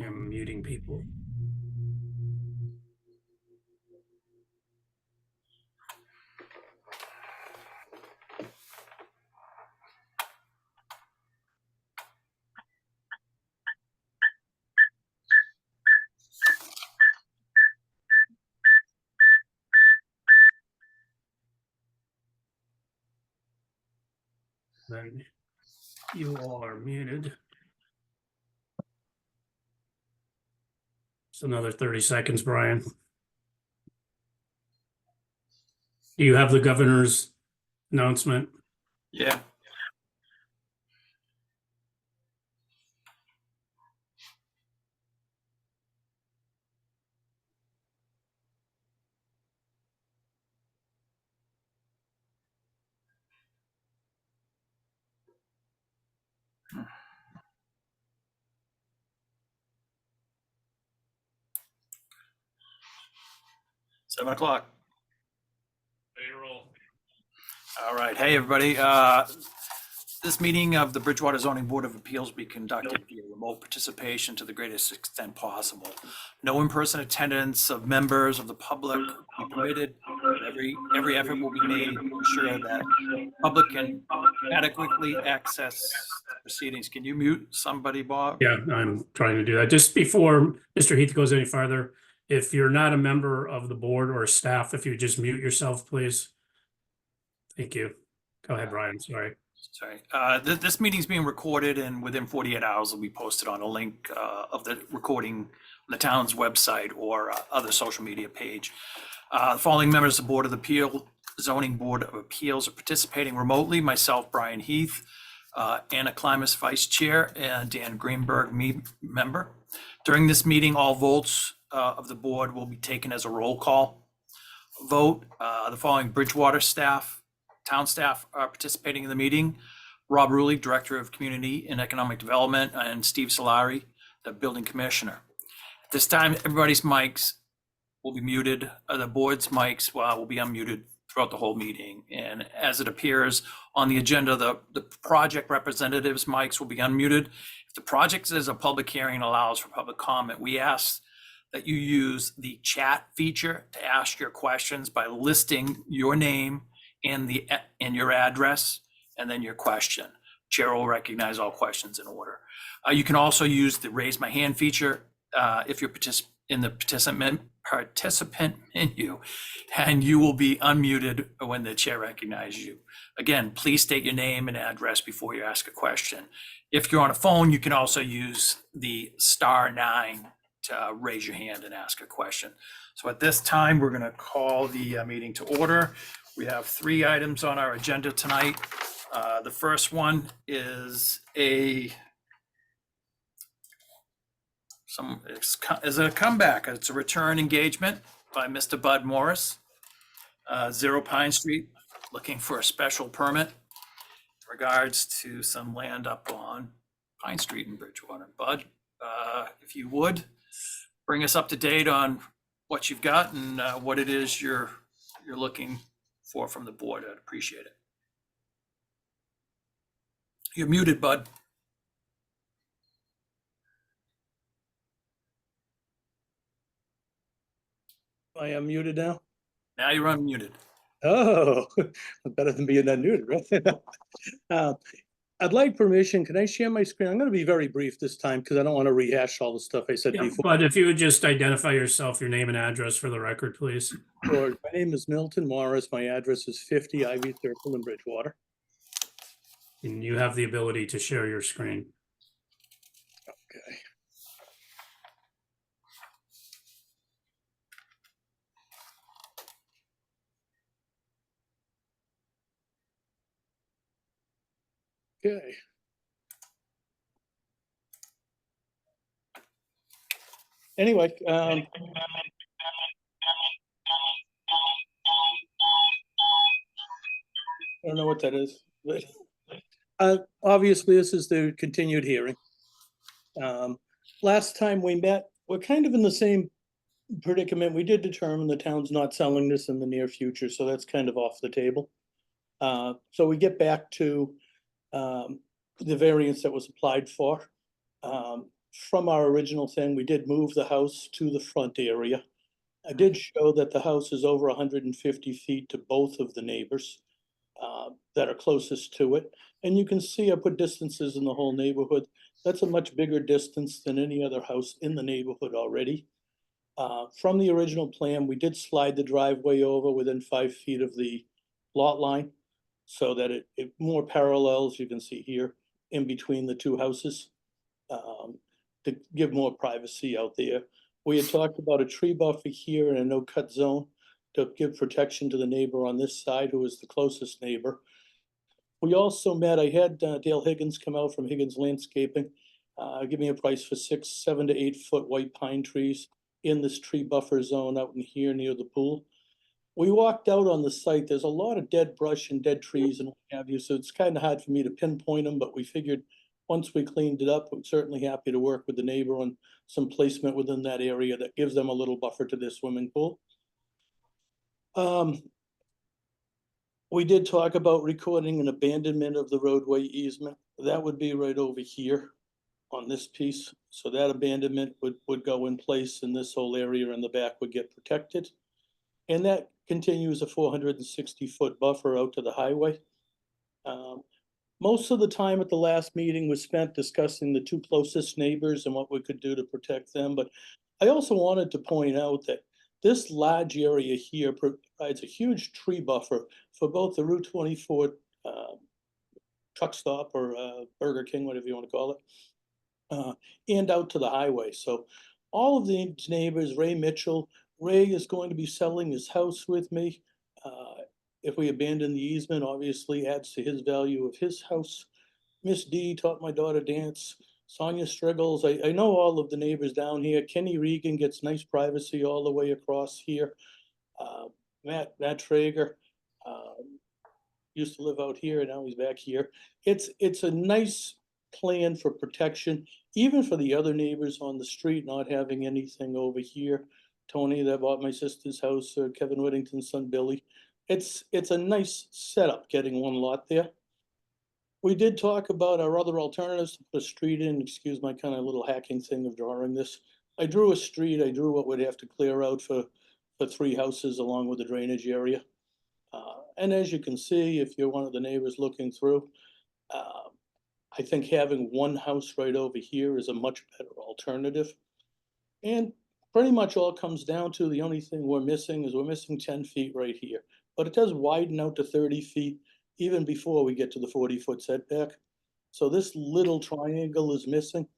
I'm muting people. Then you all are muted. It's another 30 seconds, Brian. Do you have the governor's announcement? Yeah. Seven o'clock. Payroll. All right. Hey, everybody. This meeting of the Bridgewater Zoning Board of Appeals will be conducted via remote participation to the greatest extent possible. No in-person attendance of members of the public will be permitted. Every effort will be made to ensure that public can adequately access the proceedings. Can you mute somebody, Bob? Yeah, I'm trying to do that. Just before Mr. Heath goes any farther, if you're not a member of the board or staff, if you just mute yourself, please. Thank you. Go ahead, Brian. Sorry. Sorry. This meeting is being recorded, and within 48 hours will be posted on a link of the recording on the town's website or other social media page. The following members of the Board of Appeal, Zoning Board of Appeals are participating remotely. Myself, Brian Heath, Anna Klimas, Vice Chair, and Dan Greenberg, member. During this meeting, all votes of the board will be taken as a roll call vote. The following Bridgewater staff, town staff are participating in the meeting. Rob Ruley, Director of Community and Economic Development, and Steve Solari, the Building Commissioner. At this time, everybody's mics will be muted. The board's mics will be unmuted throughout the whole meeting. And as it appears on the agenda, the project representatives' mics will be unmuted. If the project is a public hearing and allows for public comment, we ask that you use the chat feature to ask your questions by listing your name and your address, and then your question. Chair will recognize all questions in order. You can also use the raise my hand feature if you're in the participant menu, and you will be unmuted when the chair recognizes you. Again, please state your name and address before you ask a question. If you're on a phone, you can also use the *9 to raise your hand and ask a question. So at this time, we're going to call the meeting to order. We have 3 items on our agenda tonight. The first one is a comeback. It's a return engagement by Mr. Bud Morris, 0 Pine Street, looking for a special permit in regards to some land up on Pine Street in Bridgewater. Bud, if you would, bring us up to date on what you've got and what it is you're looking for from the board. I'd appreciate it. You're muted, Bud. I am muted now. Now you're unmuted. Oh, better than being unmuted, right? I'd like permission. Can I share my screen? I'm going to be very brief this time because I don't want to rehash all the stuff I said Yeah, before. but if you would just identify yourself, your name and address for the record, please. Sure. My name is Milton Morris. My address is 50 Ivy Circle in Bridgewater. And you have the ability to share your screen. Okay. Okay. Anyway, I don't know what that is. Obviously, this is the continued hearing. last time we met, we're kind of in the same predicament. We did determine the town's not selling this in the near future, so that's kind of off the table. So we get back to the variance that was applied for. From our original thing, we did move the house to the front area. I did show that the house is over 150 feet to both of the neighbors that are closest to it. And you can see I put distances in the whole neighborhood. That's a much bigger distance than any other house in the neighborhood already. From the original plan, we did slide the driveway over within 5 feet of the lot line so that it more parallels, you can see here, in between the two houses to give more privacy out there. We had talked about a tree buffer here and a no-cut zone to give protection to the neighbor on this side, who is the closest neighbor. We also met, I had Dale Higgins come out from Higgins Landscaping, give me a price for 7 to 8 foot white pine trees in this tree buffer zone out in here near the pool. We walked out on the site, there's a lot of dead brush and dead trees and what have you, so it's kind of hard for me to pinpoint them, but we figured once we cleaned it up, we're certainly happy to work with the neighbor on some placement within that area that gives them a little buffer to their swimming pool. We did talk about recording an abandonment of the roadway easement. That would be right over here on this piece. So that abandonment would go in place and this whole area in the back would get protected. And that continues a 460-foot buffer out to the highway. Most of the time at the last meeting was spent discussing the two closest neighbors and what we could do to protect them. But I also wanted to point out that this large area here provides a huge tree buffer for both the Route 24 truck stop or Burger King, whatever you want to call it, and out to the highway. So all of the neighbors, Ray Mitchell, Ray is going to be selling his house with me. If we abandon the easement, obviously adds to his value of his house. Miss D taught my daughter dance. Sonia Striggles, I know all of the neighbors down here. Kenny Regan gets nice privacy all the way across here. Matt Traeger used to live out here, now he's back here. It's a nice plan for protection, even for the other neighbors on the street not having anything over here. Tony that bought my sister's house, Kevin Whittington's son Billy. It's a nice setup getting one lot there. We did talk about our other alternatives to put a street in. Excuse my kind of little hacking thing of drawing this. I drew a street. I drew what we'd have to clear out for 3 houses along with the drainage area. And as you can see, if you're one of the neighbors looking through, I think having one house right over here is a much better alternative. And pretty much all comes down to the only thing we're missing is we're missing 10 feet right here. But it does widen out to 30 feet even before we get to the 40-foot setback. So this little triangle is missing,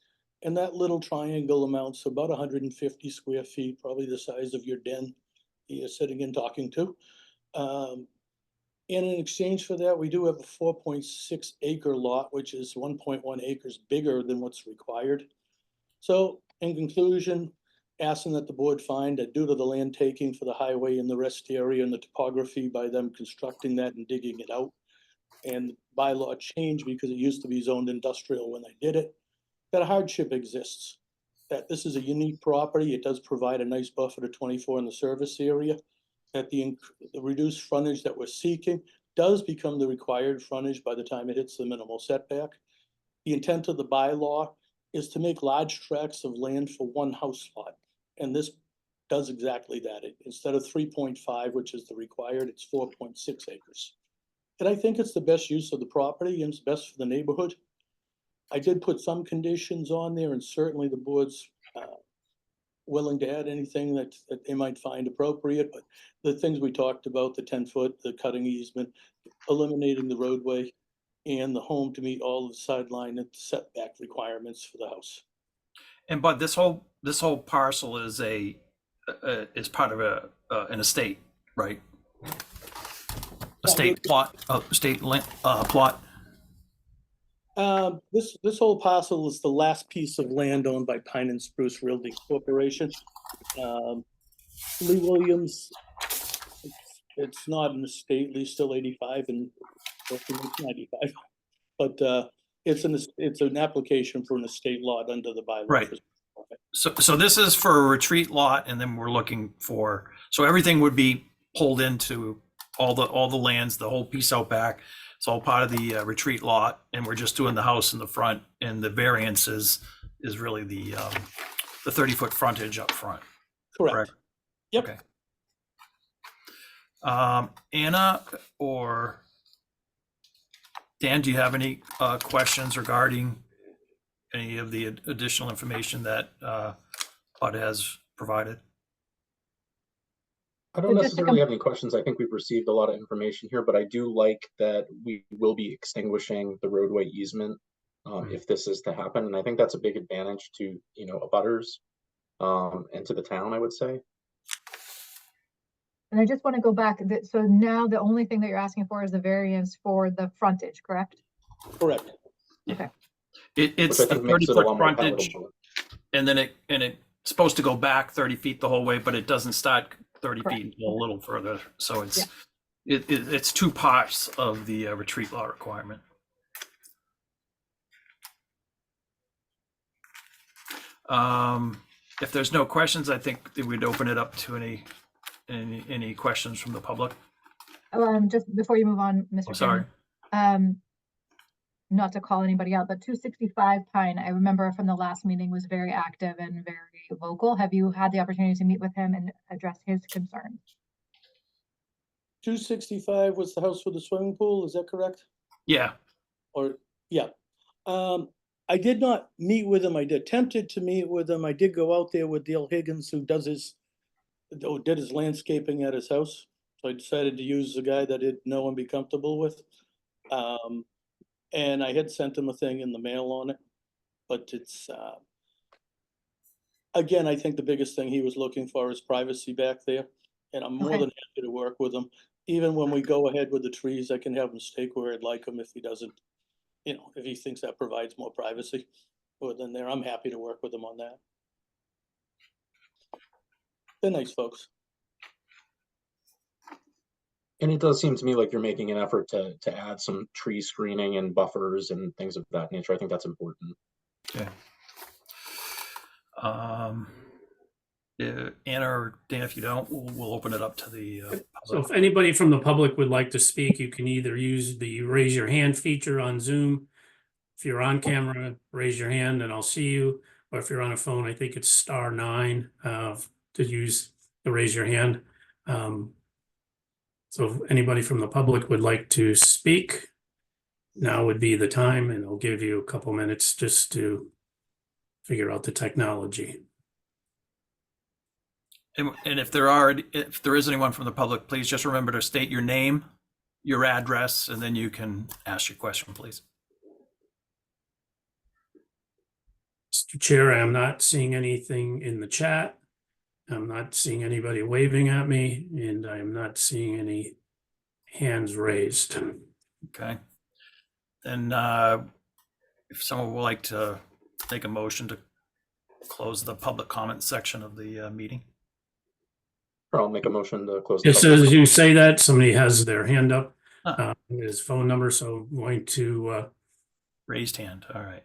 and that little triangle amounts to about 150 square feet, probably the size of your den you're sitting and talking to. And in exchange for that, we do have a 4.6 acre lot, which is 1.1 acres bigger than what's required. So in conclusion, asking that the board find that due to the land taking for the highway and the rest area and the topography by them constructing that and digging it out, and bylaw change because it used to be zoned industrial when they did it, that a hardship exists. That this is a unique property. It does provide a nice buffer to 24 in the service area. That the reduced frontage that we're seeking does become the required frontage by the time it hits the minimal setback. The intent of the bylaw is to make large tracts of land for one house lot. And this does exactly that. Instead of 3.5, which is the required, it's 4.6 acres. And I think it's the best use of the property and it's best for the neighborhood. I did put some conditions on there and certainly the board's willing to add anything that they might find appropriate, but the things we talked about, the 10-foot, the cutting easement, eliminating the roadway and the home to meet all of the sideline and setback requirements for the house. And but this whole parcel is is part of an estate, right? Estate plot, plot. This whole parcel is the last piece of land owned by Pine and Spruce Realty Corporation. Lee Williams, it's not an estate, Lee's still 85 and 95, but it's an application for an estate lot under the bylaw. Right. So this is for a retreat lot, and then we're looking for, so everything would be pulled into all the lands, the whole piece out back. It's all part of the retreat lot, and we're just doing the house in the front, and the variance is really the 30-foot frontage up front. Correct. Yep. Okay. Anna or Dan, do you have any questions regarding any of the additional information that Bud has provided? I don't necessarily have any questions. I think we've received a lot of information here, but I do like that we will be extinguishing the roadway easement if this is to happen. And I think that's a big advantage to, abutters and to the town, I would say. And I just want to go back. So now the only thing that you're asking for is the variance for the frontage, correct? Correct. Okay. It's Which I the think makes it a 30-foot lot more frontage, palatable. and then it's supposed to go back 30 feet the whole way, but it doesn't start 30 Correct. feet until a little further. So it's two parts of the retreat law requirement. If there's no questions, I think that we'd open it up to any questions from the public. Just before you move on, Mr. Oh, sorry. Chairman, not to call anybody out, but 265 Pine, I remember from the last meeting, was very active and very vocal. Have you had the opportunity to meet with him and address his concerns? 265 was the house with the swimming pool, is that correct? Yeah. Or, yeah. I did not meet with him. I attempted to meet with him. I did go out there with Dale Higgins, who did his landscaping at his house. So I decided to use the guy that I didn't know and be comfortable with. And I had sent him a thing in the mail on it, but it's, again, I think the biggest thing he was looking for is privacy back there. And I'm more Okay. than happy to work with him. Even when we go ahead with the trees, I can have him stake where I'd like him if he doesn't, if he thinks that provides more privacy within there. I'm happy to work with him on that. They're nice folks. And it does seem to me like you're making an effort to add some tree screening and buffers and things of that nature. I think that's important. Okay. Anna or Dan, if you don't, we'll open it up to the So if public. anybody from the public would like to speak, you can either use the raise your hand feature on Zoom. If you're on camera, raise your hand and I'll see you. Or if you're on a phone, I think it's *9 to use the raise your hand. So if anybody from the public would like to speak, now would be the time, and I'll give you a couple minutes just to figure out the technology. And if there is anyone from the public, please just remember to state your name, your address, and then you can ask your question, please. Mr. Chair, I am not seeing anything in the chat. I'm not seeing anybody waving at me, and I am not seeing any hands raised. Okay. Then if someone would like to make a motion to close the public comment section of the meeting. Or I'll make a motion to close. the Just public as you say that, somebody has their hand up, Huh. his phone number, so I'm going to, Raised hand. All right.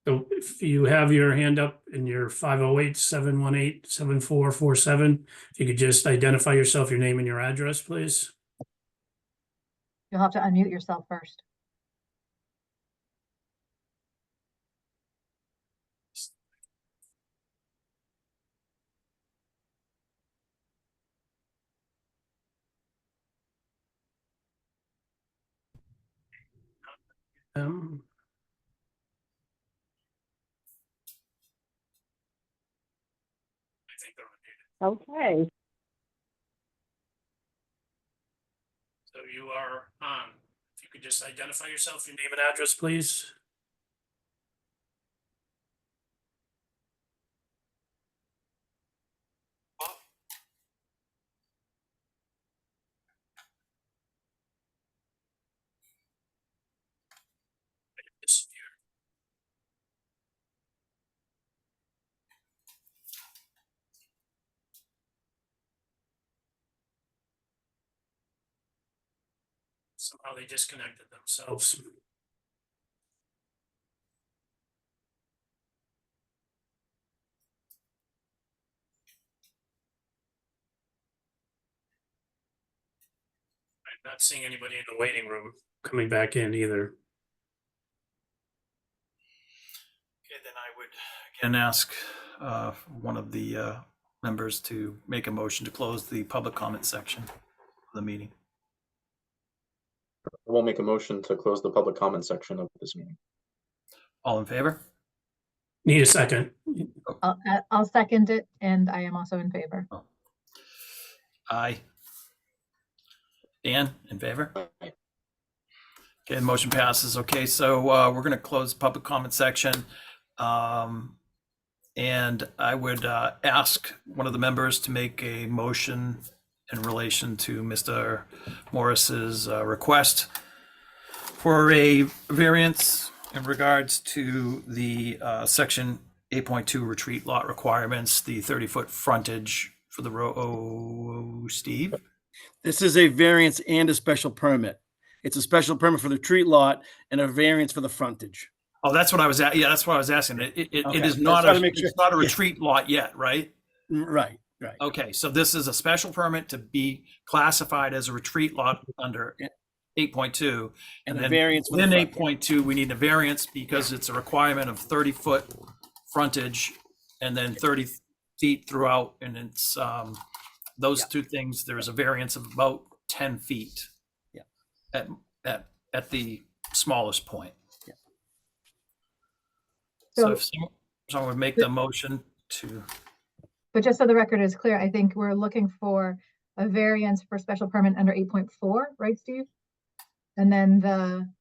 so if you have your hand up in your 508-718-7447, if you could just identify yourself, your name and your address, please. You'll have to unmute yourself first. Um, I think they're unmuted. Okay, So you are on. If you could just identify yourself, your name and address, please. Somehow they disconnected themselves. Not seeing anybody in the waiting room coming back in either. Okay, then I would again ask one of the members to make a motion to close the public comment section of the meeting. We'll make a motion to close the public comment section of this meeting. All in favor? Need a second. I'll second it, and I am also in favor. Aye. Dan, in favor? Aye. Okay, the motion passes. Okay, so we're going to close the public comment section. And I would ask one of the members to make a motion in relation to Mr. Morris's request for a variance in regards to the section 8.2 retreat lot requirements, the 30-foot frontage for the road. Oh, Steve? This is a variance and a special permit. It's a special permit for the retreat lot and a variance for the frontage. Oh, that's what I was at. Yeah, that's what I was asking. It Okay. is I not just wanted a, to make sure. it's not a Yeah. retreat lot yet, right? Right, right. Okay, so this is a special permit to be classified as a retreat lot under 8.2. And a then variance for the within front. 8.2, we need a variance because it's a requirement of 30-foot frontage and then 30 feet throughout. And it's those Yeah. two things, there's a variance of about 10 feet. Yeah. At the smallest point. Yeah. So So- if someone would make the motion to, But just so the record is clear, I think we're looking for a variance for special permit under 8.4, right, Steve? And then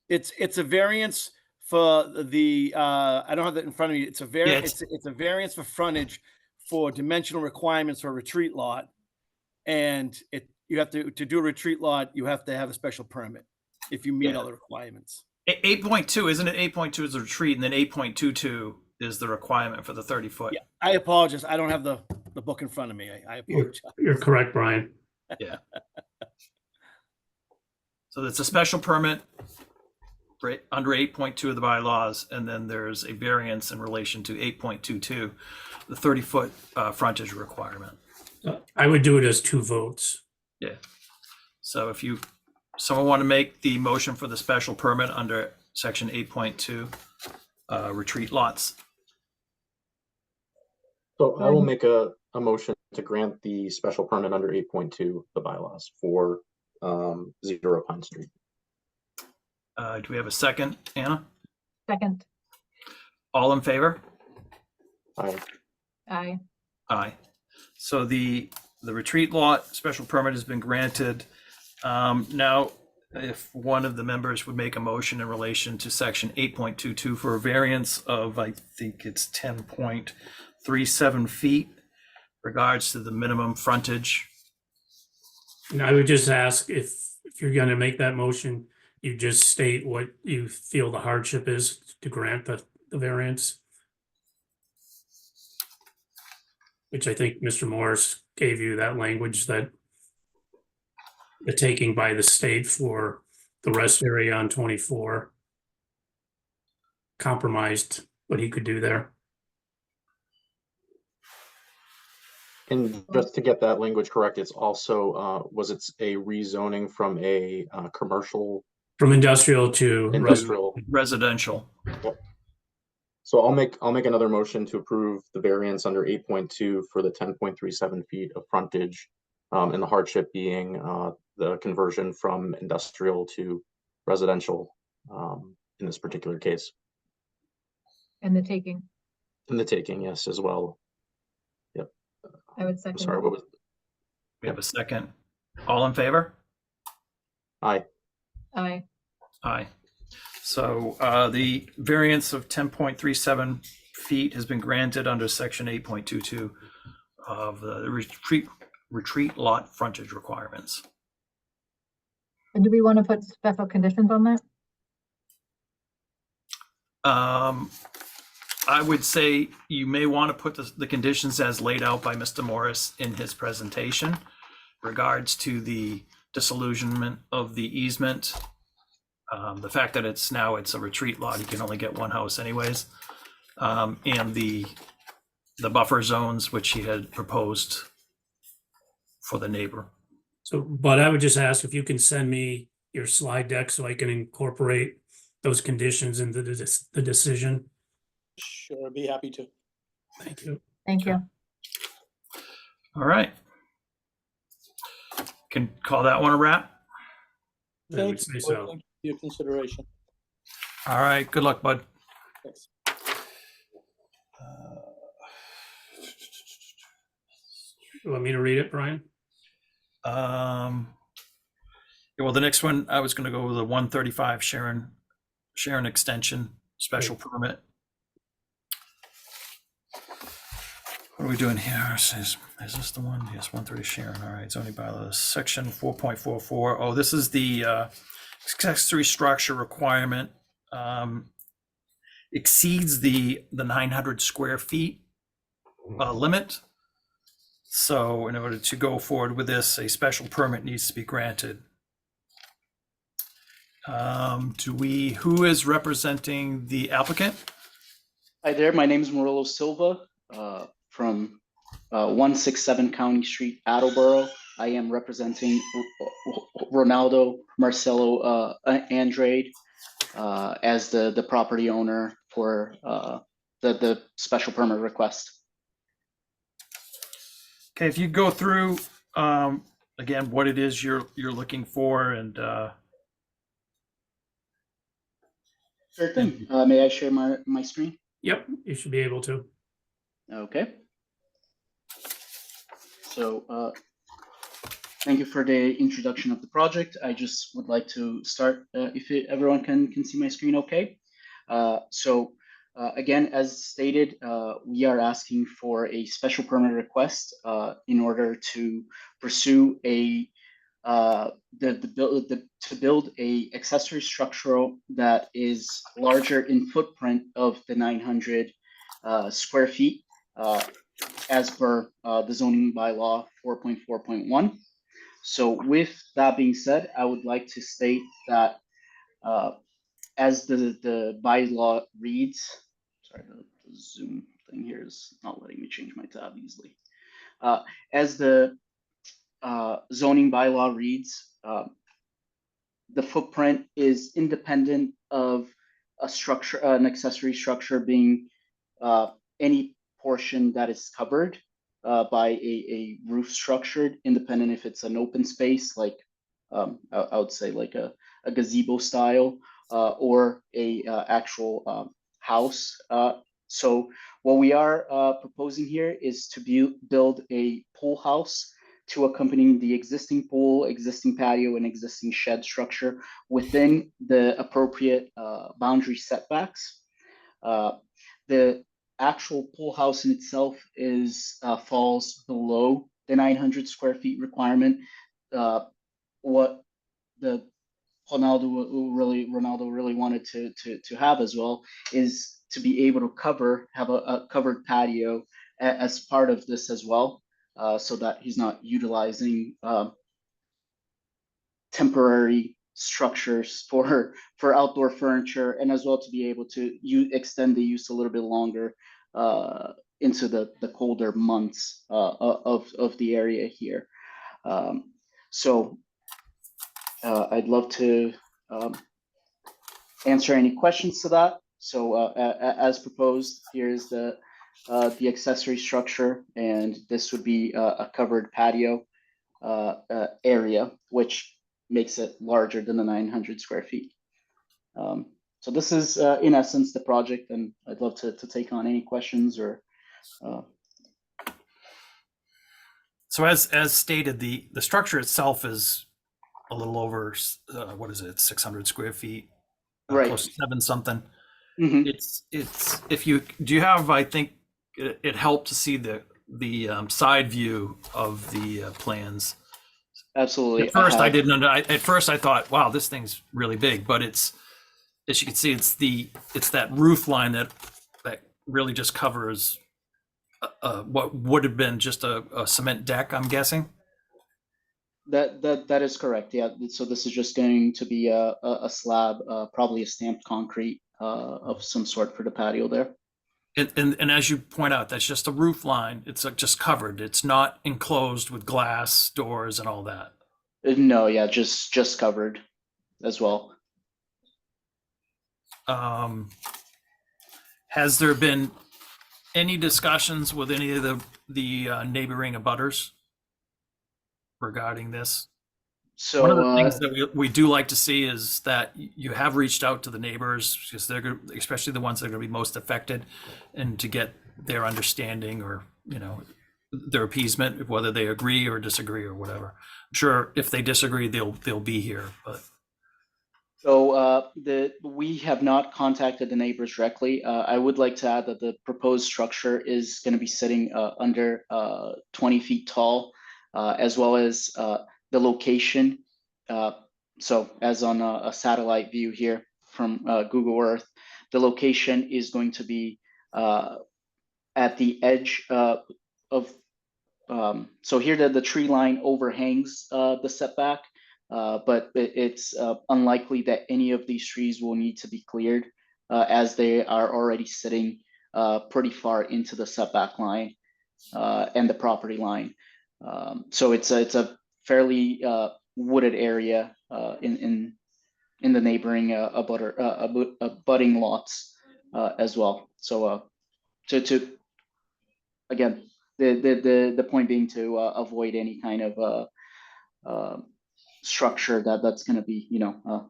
It's a variance for the, I don't have that in front of me. It's a variance, it's- it's a variance for frontage for dimensional requirements for a retreat lot. And you have to do a retreat lot, you have to have a special permit if you meet Yeah. all the requirements. 8.2, isn't it? 8.2 is the retreat, and then 8.22 is the requirement for the 30-foot. Yeah, I apologize. I don't have the book in front of me. I apologize. You're correct, Brian. So it's a special permit for under 8.2 of the bylaws, and then there's a variance in relation to 8.22, the 30-foot frontage requirement. I would do it as two votes. Yeah. So if someone want to make the motion for the special permit under section 8.2, retreat lots. So I will make a motion to grant the special permit under 8.2 the bylaws for 0 Pine Street. Do we have a second, Anna? second, All in favor? Aye. I, Aye. So the retreat lot special permit has been granted. Now, if one of the members would make a motion in relation to section 8.22 for a variance of, I think it's 10.37 feet, regards to the minimum frontage. And I would just ask if you're gonna make that motion, you just state what you feel the hardship is to grant the variance. Which I think Mr. Morris gave you that language that the taking by the state for the rest area on 24 compromised what he could do there. And just to get that language correct, it's also, was it a rezoning from a commercial From industrial to industrial? Residential. So I'll make another motion to approve the variance under 8.2 for the 10.37 feet of frontage. And the hardship being the conversion from industrial to residential in this particular case. and the taking, And the taking, yes, as well. I would second. Sorry, that. what was, We have a second. All in favor? aye. I, Aye. So the variance of 10.37 feet has been granted under section 8.22 of the retreat lot frontage requirements. and do we want to put special conditions on that? I would say you may want to put the conditions as laid out by Mr. Morris in his presentation regards to the disillusionment of the easement. The fact that it's a retreat lot, you can only get one house anyways. And the buffer zones which he had proposed for the neighbor. So, but I would just ask if you can send me your slide deck so I can incorporate those conditions into the decision. Sure, I'd be happy to. Thank you. Thank you. All right. Can call that one a wrap. I would Thank say you so. for your consideration. All right, good luck, bud. Thanks. You want me to read it, Brian? Yeah, well, the next one, I was gonna go with the 135 Sharon extension, special permit. What are we doing here? Is this the one? Yes, 130 Sharon. All right, zoning bylaws, section 4.44. Oh, this is the accessory structure requirement. Exceeds the 900 square feet limit. So in order to go forward with this, a special permit needs to be granted. Who is representing the applicant? Hi there, my name is Murillo Silva from 167 County Street, Attleboro. I am representing Ronaldo Marcelo Andrade as the property owner for the special permit request. Okay, if you go through again what it is you're looking for, and Sure thing. May I share my screen? Yep, you should be able to. Okay. So thank you for the introduction of the project. I just would like to start, if everyone can see my screen okay. Again, as stated, we are asking for a special permit request in order to pursue to build a accessory structure that is larger in footprint of the 900 square feet as per the zoning bylaw 4.4.1. So with that being said, I would like to state that as the bylaw reads, sorry, the Zoom thing here is not letting me change my tab easily. As the zoning bylaw reads, the footprint is independent of a structure, an accessory structure being any portion that is covered by a roof structure, independent if it's an open space, like I would say like a gazebo style or a actual house. So what we are proposing here is to build a pool house to accompany the existing pool, existing patio, and existing shed structure within the appropriate boundary setbacks. The actual pool house in itself falls below the 900 square feet requirement. What the Ronaldo really wanted to have as well is to be able to have a covered patio as part of this as well, so that he's not utilizing temporary structures for outdoor furniture, and as well to be able to extend the use a little bit longer into the colder months of the area here. I'd love to answer any questions to that. So as proposed, here's the accessory structure, and this would be a covered patio area, which makes it larger than the 900 square feet. So this is in essence the project, and I'd love to take on any questions or. so as stated, the structure itself is a little over what is it, 600 square feet, Right. Close to 7 something. Mhm. It's if you do you have, I think it helped to see the side view of the plans. Absolutely. At first, I have- didn't. At first, I thought, "Wow, this thing's really big." But it's, as you can see, it's that roof line that really just covers what would have been just a cement deck, I'm guessing. That is correct. Yeah. So this is just going to be a slab, probably a stamped concrete of some sort for the patio there. And as you point out, that's just a roof line. It's just covered. It's not enclosed with glass doors and all that. No, yeah, just covered as well. Has there been any discussions with any of the neighboring abutters regarding this? So One of the things that we do like to see is that you have reached out to the neighbors, because they're going, especially the ones that are going to be most affected, and to get their understanding, or, you know, their appeasement, whether they agree or disagree or whatever. I'm sure if they disagree, they'll be here, but So we have not contacted the neighbors directly. I would like to add that the proposed structure is going to be sitting under 20 feet tall, as well as the location. So as on a satellite view here from Google Earth, the location is going to be at the edge of, so here the tree line overhangs the setback. But it's unlikely that any of these trees will need to be cleared, as they are already sitting pretty far into the setback line and the property line. So it's a fairly wooded area in the neighboring abutting lots as well. So to again, the point being to avoid any kind of structure that's going to be, you know,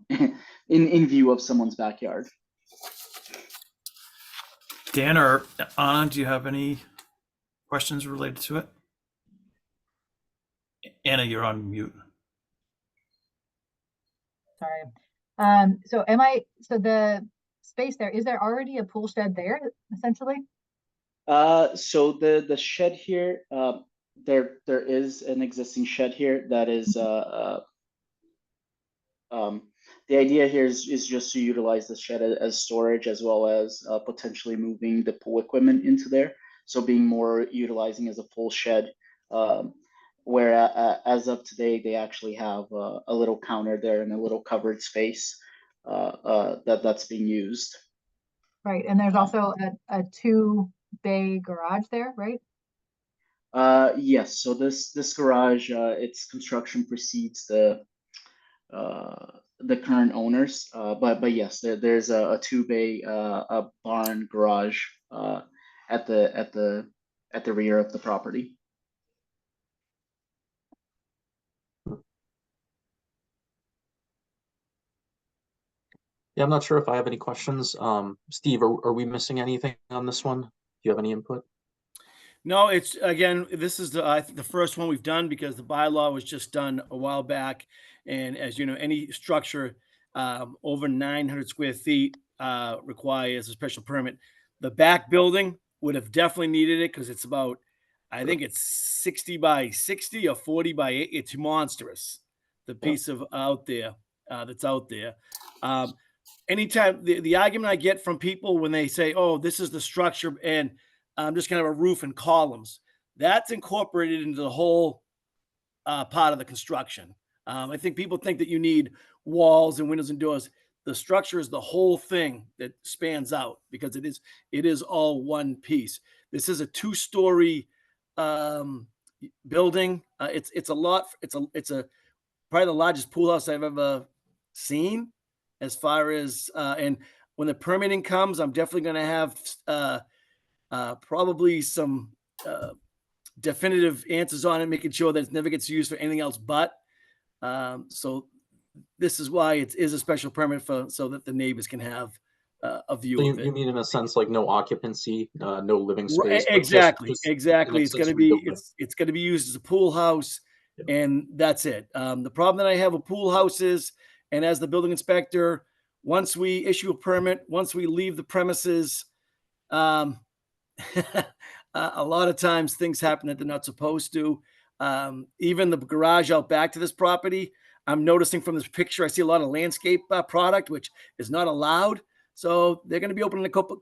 in view of someone's backyard. Dan or Anna, do you have any questions related to it? Anna, you're on mute. Sorry. So so the space there, is there already a pool shed there essentially? So the shed here, there is an existing shed here that is the idea here is just to utilize the shed as storage, as well as potentially moving the pool equipment into there. So being more utilizing as a full shed, where as of today, they actually have a little counter there and a little covered space that's being used. Right, and there's also a 2-bay garage there, right? Yes, so this garage, its construction precedes the current owners, but yes, there's a 2-bay a barn garage at the rear of the property. Yeah, I'm not sure if I have any questions. Steve, are we missing anything on this one? Do you have any input? No, it's again, this is I think the first one we've done, because the bylaw was just done a while back. And as you know, any structure over 900 square feet requires a special permit. The back building would have definitely needed it, because it's about, I think it's 60 by 60 or 40 by 8. It's monstrous, the piece of out there that's out there. Anytime the argument I get from people when they say, oh, this is the structure and I'm just going to have a roof and columns, that's incorporated into the whole part of the construction. I think people think that you need walls and windows and doors. The structure is the whole thing that spans out, because it is all one piece. This is a 2-story building. It's a lot. It's probably the largest pool house I've ever seen, as far as and when the permitting comes, I'm definitely going to have probably some definitive answers on it, making sure that it never gets used for anything else but. So this is why it is a special permit, so that the neighbors can have a view So of it. you mean in a sense like no occupancy, no living space? but Exactly. just Exactly. an It's going to accessory be building. it's going to be used as a pool house, Yeah. and that's it. The problem that I have with pool houses, and as the building inspector, once we issue a permit, once we leave the premises, a lot of times things happen that they're not supposed to. Even the garage out back to this property, I'm noticing from this picture, I see a lot of landscape product, which is not allowed. So they're going to be opening a couple,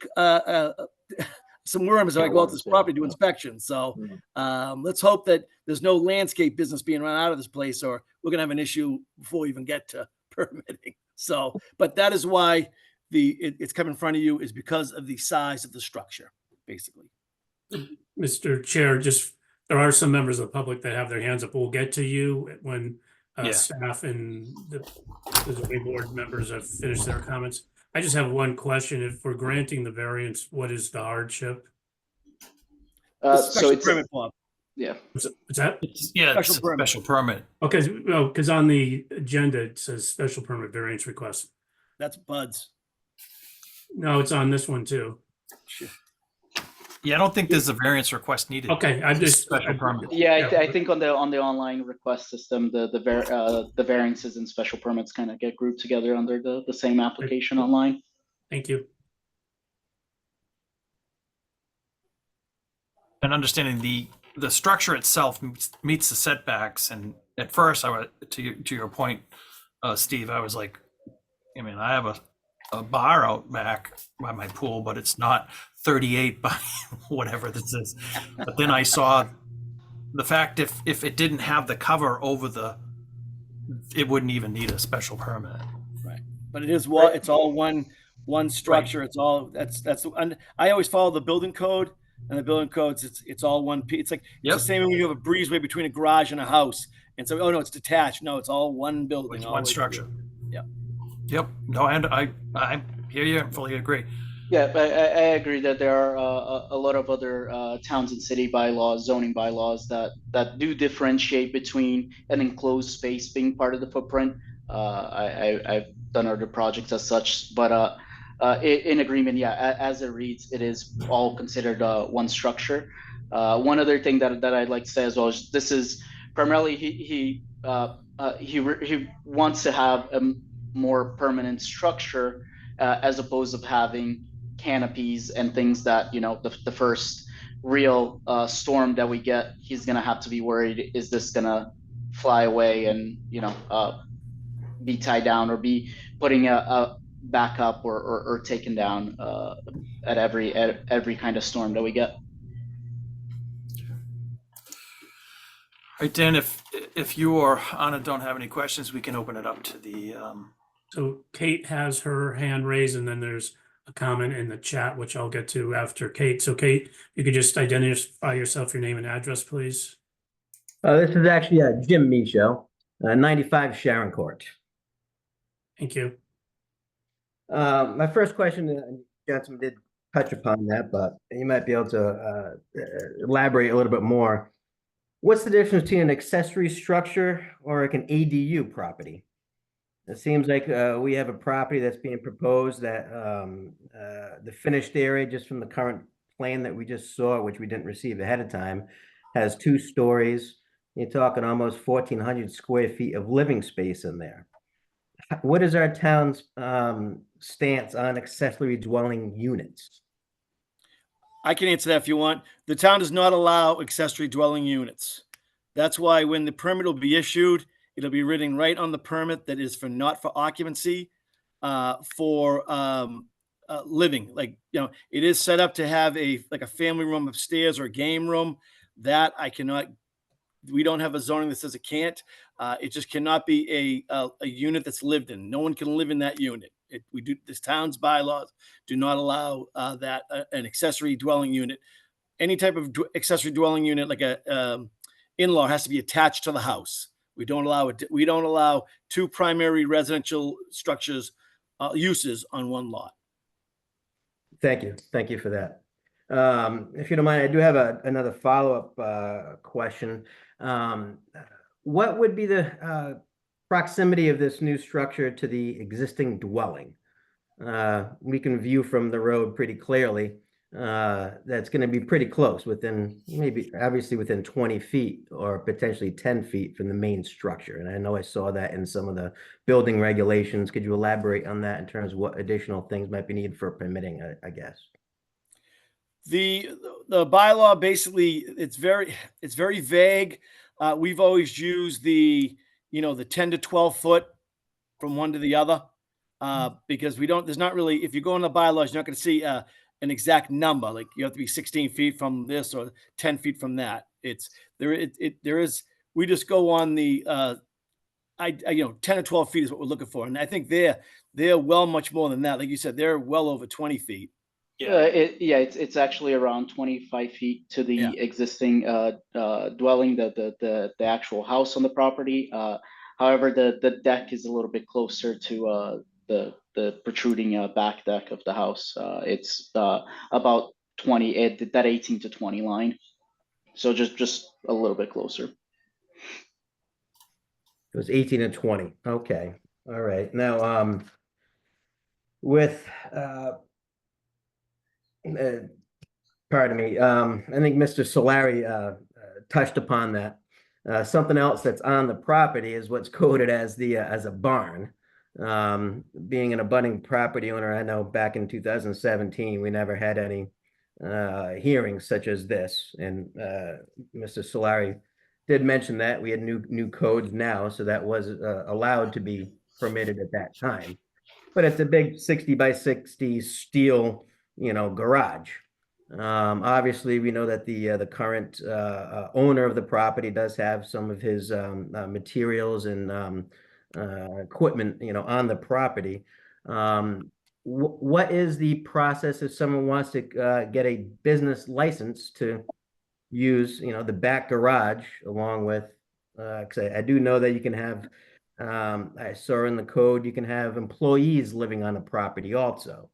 some worms as I go out to this property to do inspections. So let's hope that there's no landscape business being run out of this place, or we're going to have an issue before we even get to permitting. So, but that is why it's come in front of you, is because of the size of the structure, basically. Mr. Chair, just, there are some members of the public that have their hands up. We'll get to you when Yeah. Staff and the zoning board members have finished their comments. I just have one question. If we're granting the variance, what is the hardship? The So special it's, permit, Bob. yeah, What's that? It's a Special permit. special permit. Okay, no, because on the agenda, it says special permit variance request. That's Bud's. No, it's on this one too. Yeah, I don't think there's a variance request needed. Okay, I It's a just. Special permit. yeah, I think on the online request system, the variances and special permits kind of get grouped together under the same application online. Thank you. And understanding the structure itself meets the setbacks. And at first, I was to your point, Steve, I was like, I mean, I have a bar out back by my pool, but it's not 38 by whatever this is. But then I saw the fact if it didn't have the cover over it wouldn't even need a special permit. But it is it's all one structure. It's all and I always follow the building code, and the building codes it's all one piece. It's like it's the same when you have a breezeway between a garage and a house, and so oh no, it's detached. No, it's all one building, It's all one the way structure. through. Yeah. Yep. No, and I hear you and fully agree. Yeah, but I agree that there are a lot of other towns and city bylaws, zoning bylaws that do differentiate between an enclosed space being part of the footprint. I've done other projects as such, but in agreement, yeah, as it reads, it is all considered one structure. One other thing that I'd like to say as well is this is primarily he wants to have a more permanent structure as opposed to having canopies and things that, you know, the first real storm that we get, he's gonna have to be worried, is this gonna fly away and, you know, be tied down or be putting a back up or taken down at every kind of storm that we get. All right, Dan, if you or Anna don't have any questions, we can open it up to the So Kate has her hand raised, and then there's a comment in the chat, which I'll get to after Kate. So Kate, you could just identify yourself, your name and address, please. This is actually Jim Michaud, 95 Sharon Court. Thank you. My first question, Johnson did touch upon that, but you might be able to elaborate a little bit more. What's the difference between an accessory structure or like an ADU property? It seems like we have a property that's being proposed that the finished area, just from the current plan that we just saw, which we didn't receive ahead of time, has 2 stories. You're talking almost 1,400 square feet of living space in there. What is our town's stance on accessory dwelling units? I can answer that if you want. The town does not allow accessory dwelling units. That's why when the permit will be issued, it'll be written right on the permit that is for not for occupancy, for living. Like, you know, it is set up to have a family room upstairs or a game room. That I cannot. We don't have a zoning that says it can't. It just cannot be a unit that's lived in. No one can live in that unit. This town's bylaws do not allow that an accessory dwelling unit. Any type of accessory dwelling unit, like a in-law, has to be attached to the house. We don't allow it. We don't allow 2 primary residential structures uses on one lot. Thank you. Thank you for that. If you don't mind, I do have another follow-up question. What would be the proximity of this new structure to the existing dwelling? We can view from the road pretty clearly. That's going to be pretty close, within obviously within 20 feet or potentially 10 feet from the main structure. And I know I saw that in some of the building regulations. Could you elaborate on that in terms of what additional things might be needed for permitting, I guess? The bylaw basically, it's very vague. We've always used the 10 to 12 foot from one to the other, because there's not really, if you go in the bylaws, you're not going to see an exact number. Like you have to be 16 feet from this or 10 feet from that. We just go on the 10 to 12 feet is what we're looking for. And I think they're well much more than that. Like you said, they're well over 20 feet. It's actually around 25 feet to the existing dwelling, the actual house on the property. However, the deck is a little bit closer to the protruding back deck of the house. It's about 20 at that 18 to 20 line. So just a little bit closer. It was 18 and 20. Okay. All right. Now, with, pardon me, I think Mr. Solari touched upon that. Something else that's on the property is what's coded as as a barn. Being an abutting property owner, I know back in 2017, we never had any hearings such as this. And Mr. Solari did mention that we had new codes now, so that was allowed to be permitted at that time. But it's a big 60 by 60 steel, garage. Obviously, we know that the current owner of the property does have some of his materials and equipment, on the property. What is the process if someone wants to get a business license to use, the back garage along with? 'Cause I do know that you can have. I saw in the code you can have employees living on a property also.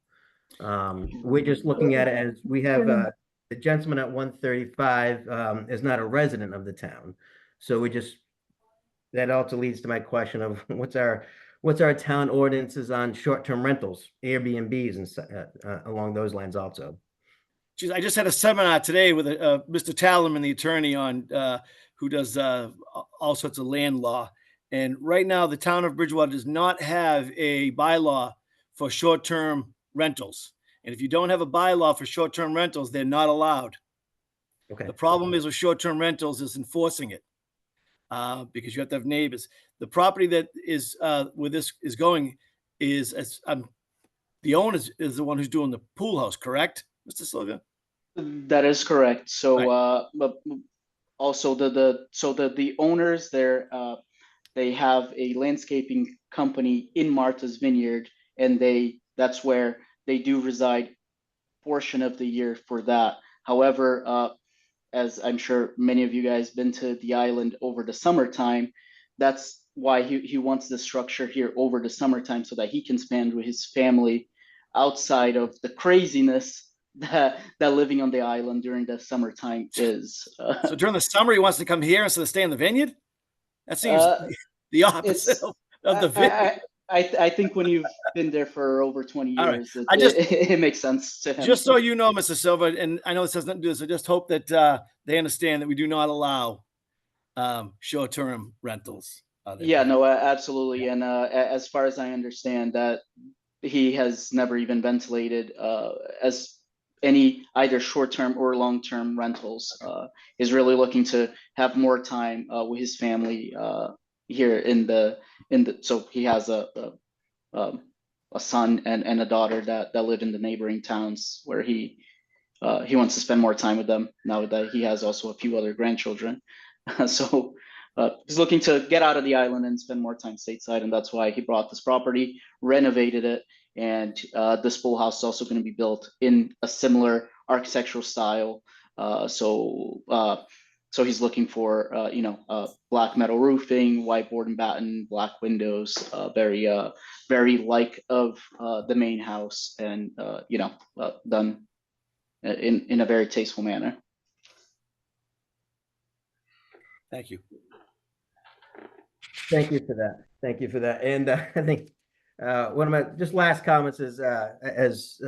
We're just looking at it as we have the gentleman at 135 is not a resident of the town. So that also leads to my question of what's our town ordinances on short-term rentals, Airbnbs and along those lines also. Geez, I just had a seminar today with Mr. Tallerman, the attorney on who does all sorts of land law. And right now, the town of Bridgewater does not have a bylaw for short-term rentals. And if you don't have a bylaw for short-term rentals, they're not allowed. Okay. The problem is with short-term rentals is enforcing it because you have to have neighbors. The property that is where this is going is the owner is the one who's doing the pool house, correct, Mr. Sylvia? That is correct. So Right. but also the owners there, they have a landscaping company in Martha's Vineyard, and that's where they do reside portion of the year for that. However, as I'm sure many of you guys been to the island over the summertime, that's why he wants the structure here over the summertime so that he can spend with his family outside of the craziness that living on the island during the summertime is. So during the summer, he wants to come here instead of stay in the vineyard? That seems the opposite of the vineyard. I think when you've been there for over 20 All right. years, I it makes sense to him. Just so you know, Mr. Silva, and I know this has nothing to do with this, I just hope that they understand that we do not allow short-term rentals. Yeah, no, absolutely. And as far as I understand, that he has never even ventilated as any either short-term or long-term rentals. Is really looking to have more time with his family here in the so he has a son and a daughter that live in the neighboring towns where he wants to spend more time with them now that he has also a few other grandchildren. So he's looking to get out of the island and spend more time stateside, and that's why he bought this property, renovated it, and this pool house is also going to be built in a similar architectural style. So he's looking for black metal roofing, whiteboard and batten, black windows, very like of the main house, and done in a very tasteful manner. Thank you. Thank you for that. Thank you for that. And I think one of my just last comments is, as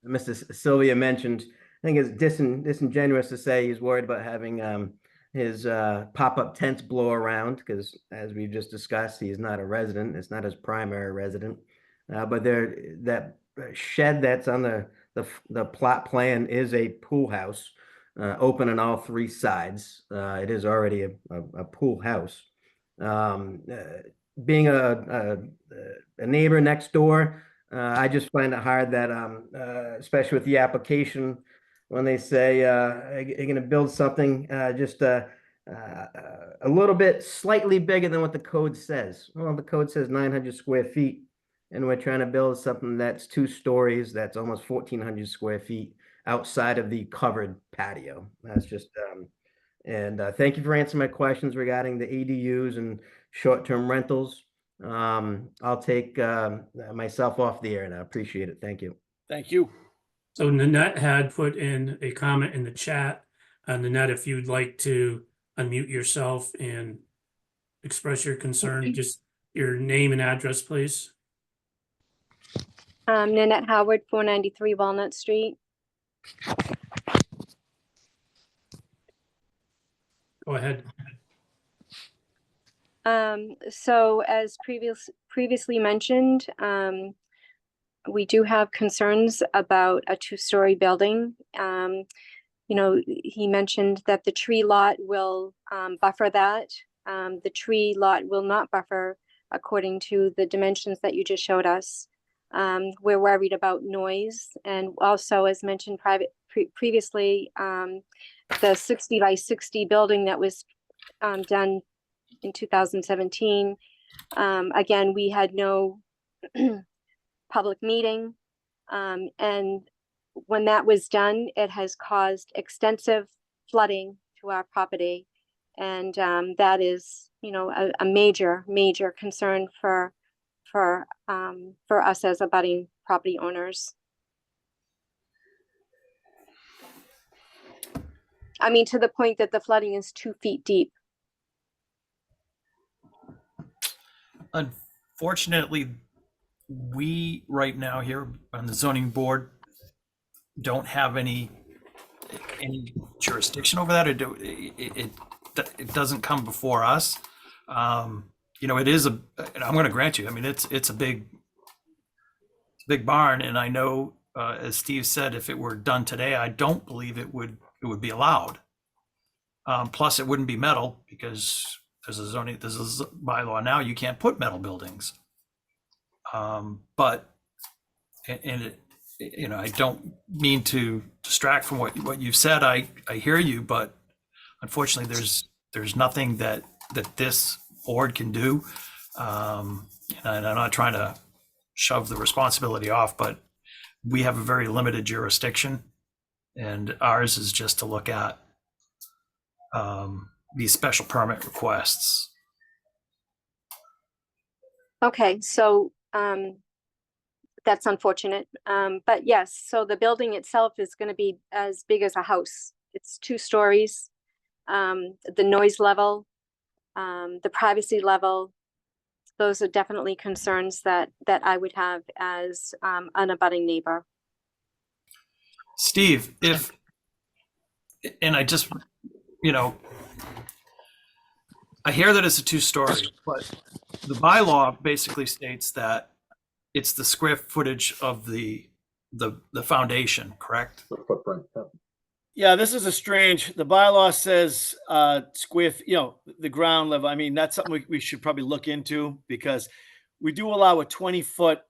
Mr. Sylvia mentioned, I think it's disingenuous to say he's worried about having his pop-up tents blow around, because as we've just discussed, he's not a resident. It's not his primary resident. But that shed that's on the plot plan is a pool house, open on all three sides. It is already a pool house. Being a neighbor next door, I just find it hard that, especially with the application, when they say you're going to build something just a little bit slightly bigger than what the code says. Well, the code says 900 square feet, and we're trying to build something that's 2 stories, that's almost 1,400 square feet outside of the covered patio. That's just And thank you for answering my questions regarding the ADUs and short-term rentals. I'll take myself off the air now. Appreciate it. Thank you. Thank you. So Nanette had put in a comment in the chat. Nanette, if you'd like to unmute yourself and express your concern, just your name and address, please. Nanette Howard, 493 Walnut Street. Go ahead. So as previously mentioned, we do have concerns about a two-story building. You know, he mentioned that the tree lot will buffer that. The tree lot will not buffer according to the dimensions that you just showed us. We're worried about noise, and also, as mentioned previously, the 60 by 60 building that was done in 2017. Again, we had no public meeting, and when that was done, it has caused extensive flooding to our property, and that is, you know, a major concern for us as abutting property owners. I mean, to the point that the flooding is 2 feet deep. Unfortunately, we right now here on the zoning board don't have any jurisdiction over that. It doesn't come before us. You know, it is and I'm going to grant you, I mean, it's a big barn, and I know, as Steve said, if it were done today, I don't believe it would be allowed. Plus, it wouldn't be metal, because there's a bylaw now, you can't put metal buildings. But you know, I don't mean to distract from what you've said. I hear you, but unfortunately, there's nothing that this board can do. And I'm not trying to shove the responsibility off, but we have a very limited jurisdiction, and ours is just to look at these special permit requests. Okay, so that's unfortunate. But yes, so the building itself is going to be as big as a house. It's 2 stories. The noise level, the privacy level, those are definitely concerns that I would have as an abutting neighbor. Steve, and I just, you know, I hear that it's a 2-story, but the bylaw basically states that it's the square footage of the foundation, correct? The footprint. Yeah. Yeah, this is the bylaw says you know, the ground level. I mean, that's something we should probably look into, because we do allow a 20-foot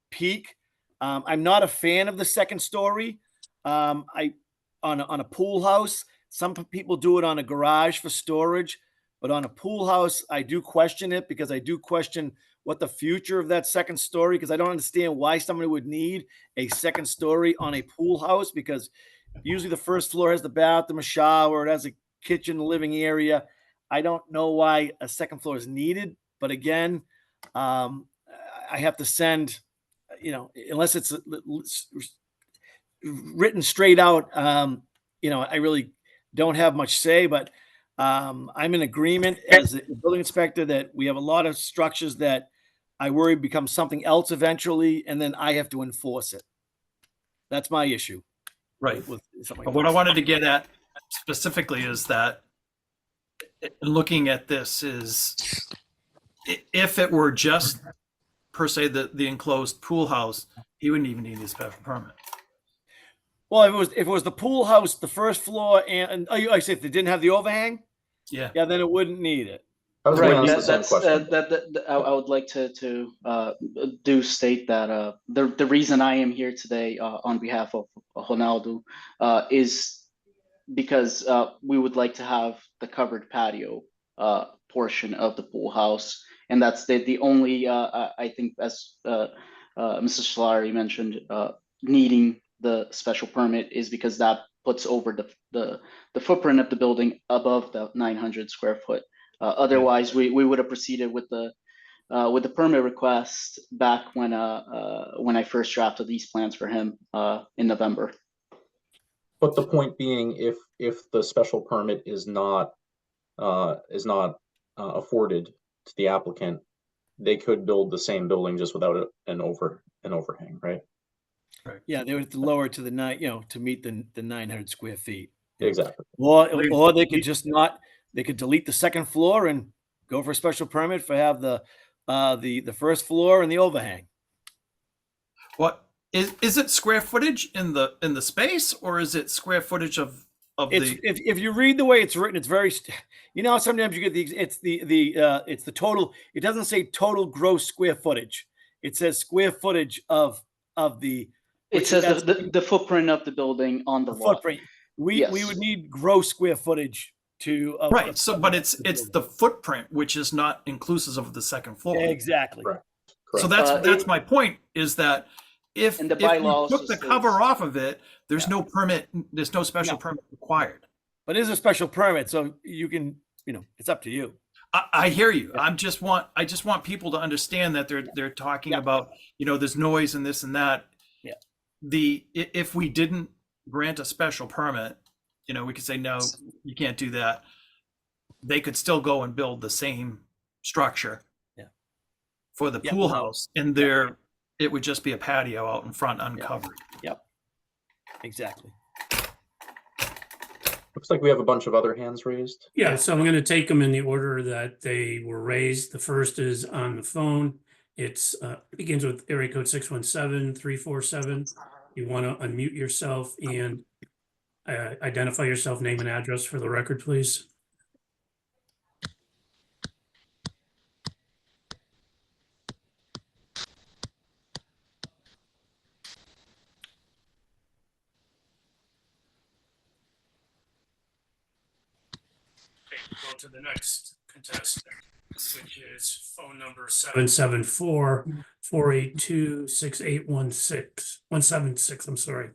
peak. I'm not a fan of the second story. On a pool house, some people do it on a garage for storage, but on a pool house, I do question it, because I do question what the future of that second story, because I don't understand why somebody would need a second story on a pool house, because usually the first floor has the bathroom, a shower, it has a kitchen, living area. I don't know why a second floor is needed, but again, I have to send, you know, unless it's written straight out, you know, I really don't have much say, but I'm in agreement as a building inspector that we have a lot of structures that I worry become something else eventually, and then I have to enforce it. That's my issue. Right. With something But like what I this. wanted to get at specifically is that looking at this is, if it were just per se the enclosed pool house, he wouldn't even need a special permit. Well, if it was the pool house, the first floor, and I say if they didn't have the overhang, Yeah. then it wouldn't need it. I was Right, going to ask the that's same question. I would like to do state that the reason I am here today on behalf of Ronaldo is because we would like to have the covered patio portion of the pool house, and that's the only I think, as Mr. Solari mentioned, needing the special permit is because that puts over the footprint of the building above the 900 square foot. Otherwise, we would have proceeded with the permit request back when I first drafted these plans for him in November. But the point being, if the special permit is not afforded to the applicant, they could build the same building just without an overhang, right? Yeah, they would lower it to the to meet the 900 square feet. Exactly. Or they could just not, they could delete the second floor and go for a special permit for have the first floor and the overhang. What is it square footage in the space, or is it square footage of the? If you read the way it's written, it's very, sometimes you get it's the total. It doesn't say total gross square footage. It says square footage of the. It says the footprint of the building on the lot. Footprint. We would need gross square footage to. Right. So, but it's the footprint, which is not inclusive of the second floor. Exactly. Correct. So that's my point, is that if And the if you bylaw took the also cover states- off of it, there's no permit, there's no special No. permit required. But it is a special permit, so you can, it's up to you. I hear you. I just want people to understand that they're talking about, there's noise and this and that. Yeah. If we didn't grant a special permit, we could say, no, you can't do that. They could still go and build the same structure. Yeah. For the Yeah, pool well, house, and it would just be a patio out in front uncovered. Yep. Exactly. Looks like we have a bunch of other hands raised. Yeah, so I'm going to take them in the order that they were raised. The first is on the phone. It's begins with area code 617-347. You want to unmute yourself and identify yourself, name and address for the record, please. Okay, go to the next contestant, which is phone number 774-482-6816, I'm sorry.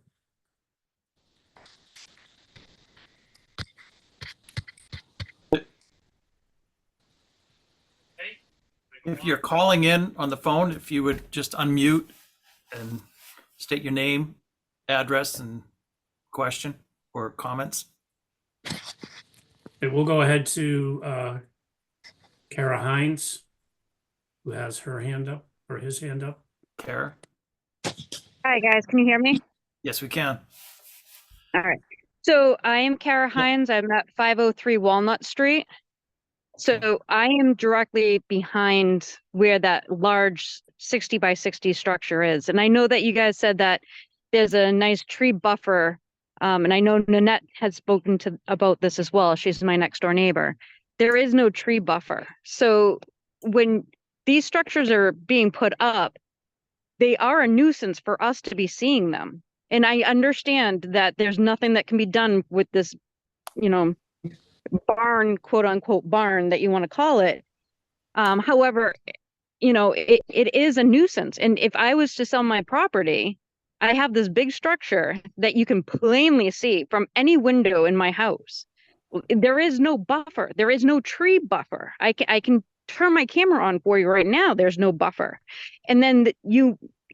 If you're calling in on the phone, if you would just unmute and state your name, address, and question or comments. Okay, we'll go ahead to Kara Hines, who has her hand up, or his hand up. Kara? Hi, guys. Can you hear me? Yes, we can. All right. So I am Kara Hines. I'm at 503 Walnut Street. So I am directly behind where that large 60 by 60 structure is. And I know that you guys said that there's a nice tree buffer. And I know Nanette has spoken about this as well. She's my next door neighbor. There is no tree buffer. So when these structures are being put up, they are a nuisance for us to be seeing them. And I understand that there's nothing that can be done with this, barn, quote unquote barn that you want to call it. However, it is a nuisance. And if I was to sell my property, I have this big structure that you can plainly see from any window in my house. There is no buffer. There is no tree buffer. I can turn my camera on for you right now. There's no buffer. And then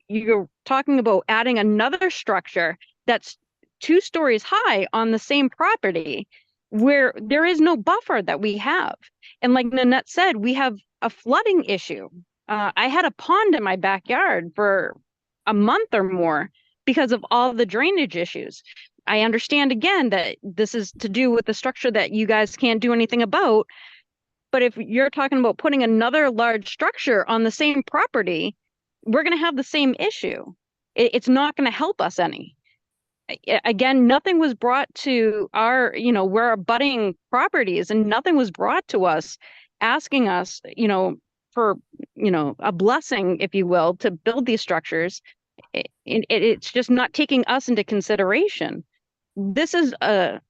you're talking about adding another structure that's 2 stories high on the same property where there is no buffer that we have. And like Nanette said, we have a flooding issue. I had a pond in my backyard for a month or more because of all the drainage issues. I understand again that this is to do with the structure that you guys can't do anything about. But if you're talking about putting another large structure on the same property, we're going to have the same issue. It's not going to help us any. Again, nothing was brought to our, we're abutting properties, and nothing was brought to us asking us, for, a blessing, if you will, to build these structures. It's just not taking us into consideration. This is a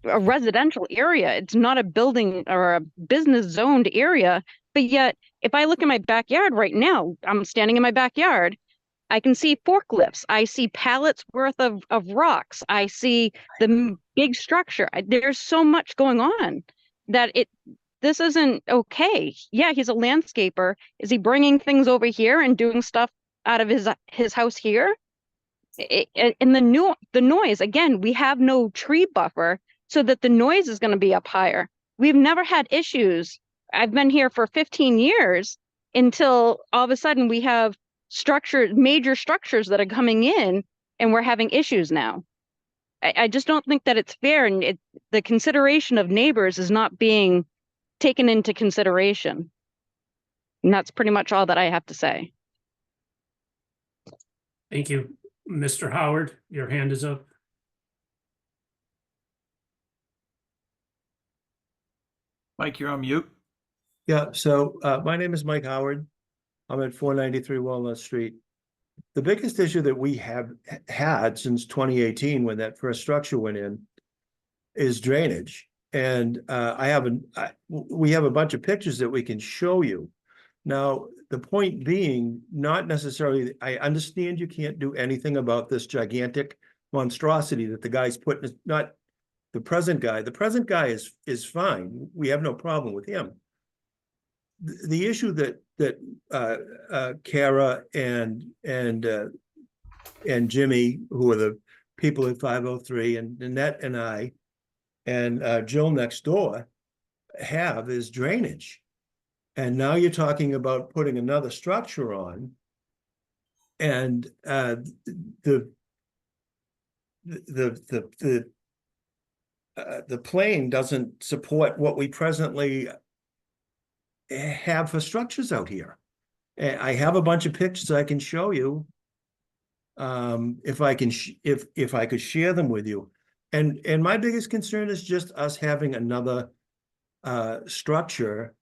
residential area. It's not a building or a business zoned area. But yet, if I look in my backyard right now, I'm standing in my backyard, I can see forklifts. I see pallets worth of rocks. I see the big structure. There's so much going on that this isn't okay. Yeah, he's a landscaper. Is he bringing things over here and doing stuff out of his house here? And the noise, again, we have no tree buffer, so that the noise is going to be up higher. We've never had issues. I've been here for 15 years until all of a sudden we have major structures that are coming in, and we're having issues now. I just don't think that it's fair, and the consideration of neighbors is not being taken into consideration. And that's pretty much all that I have to say. Thank you. Mr. Howard, your hand is up. Mike, you're on mute. Yeah, so my name is Mike Howard. I'm at 493 Walnut Street. The biggest issue that we have had since 2018, when that first structure went in, is drainage. And we have a bunch of pictures that we can show you. Now, the point being, not necessarily, I understand you can't do anything about this gigantic monstrosity that the guy's putting, not the present guy. The present guy is fine. We have no problem with him. The issue that Kara and Jimmy, who are the people at 503, and Annette and I, and Jill next door have is drainage. And now you're talking about putting another structure on, and the plane doesn't support what we presently have for structures out here. I have a bunch of pictures I can show you, if I could share them with you. And my biggest concern is just us having another structure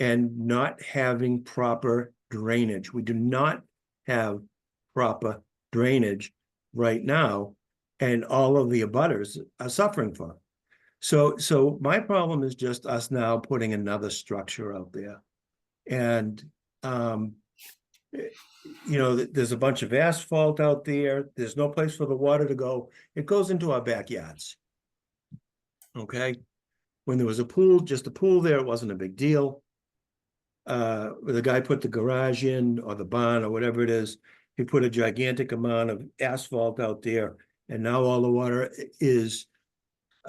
and not having proper drainage. We do not have proper drainage right now, and all of the abutters are suffering from it. So my problem is just us now putting another structure out there. And, you know, there's a bunch of asphalt out there. There's no place for the water to go. It goes into our backyards. Okay. When there was a pool, just a pool there, it wasn't a big deal. The guy put the garage in, or the barn, or whatever it is, he put a gigantic amount of asphalt out there, and now all the water is,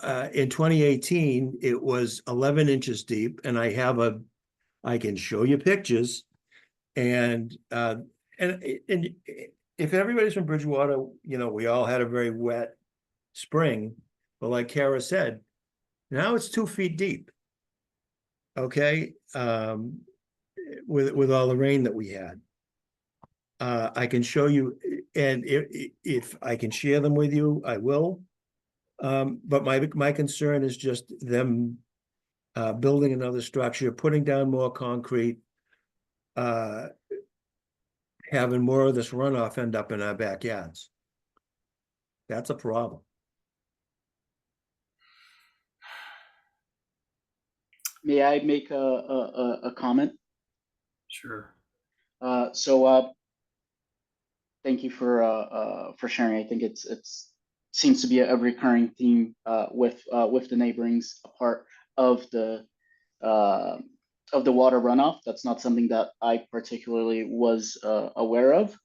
in 2018, it was 11 inches deep, and I can show you pictures, and if everybody's from Bridgewater, you know, we all had a very wet spring, but like Kara said, now it's 2 feet deep. Okay, with all the rain that we had. I can show you, and if I can share them with you, I will. But my concern is just them building another structure, putting down more concrete, having more of this runoff end up in our backyards. That's a problem. May I make a comment? Sure. Thank you for sharing. I think it's seems to be a recurring theme with the neighborings, a part of the water runoff. That's not something that I particularly was aware of,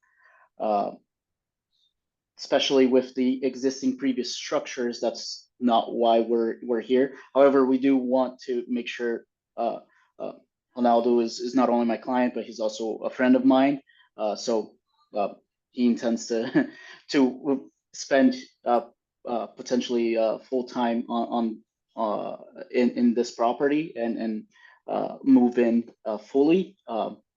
especially with the existing previous structures. That's not why we're here. However, we do want to make sure Ronaldo is not only my client, but he's also a friend of mine. So he intends to spend potentially full time in this property and move in fully,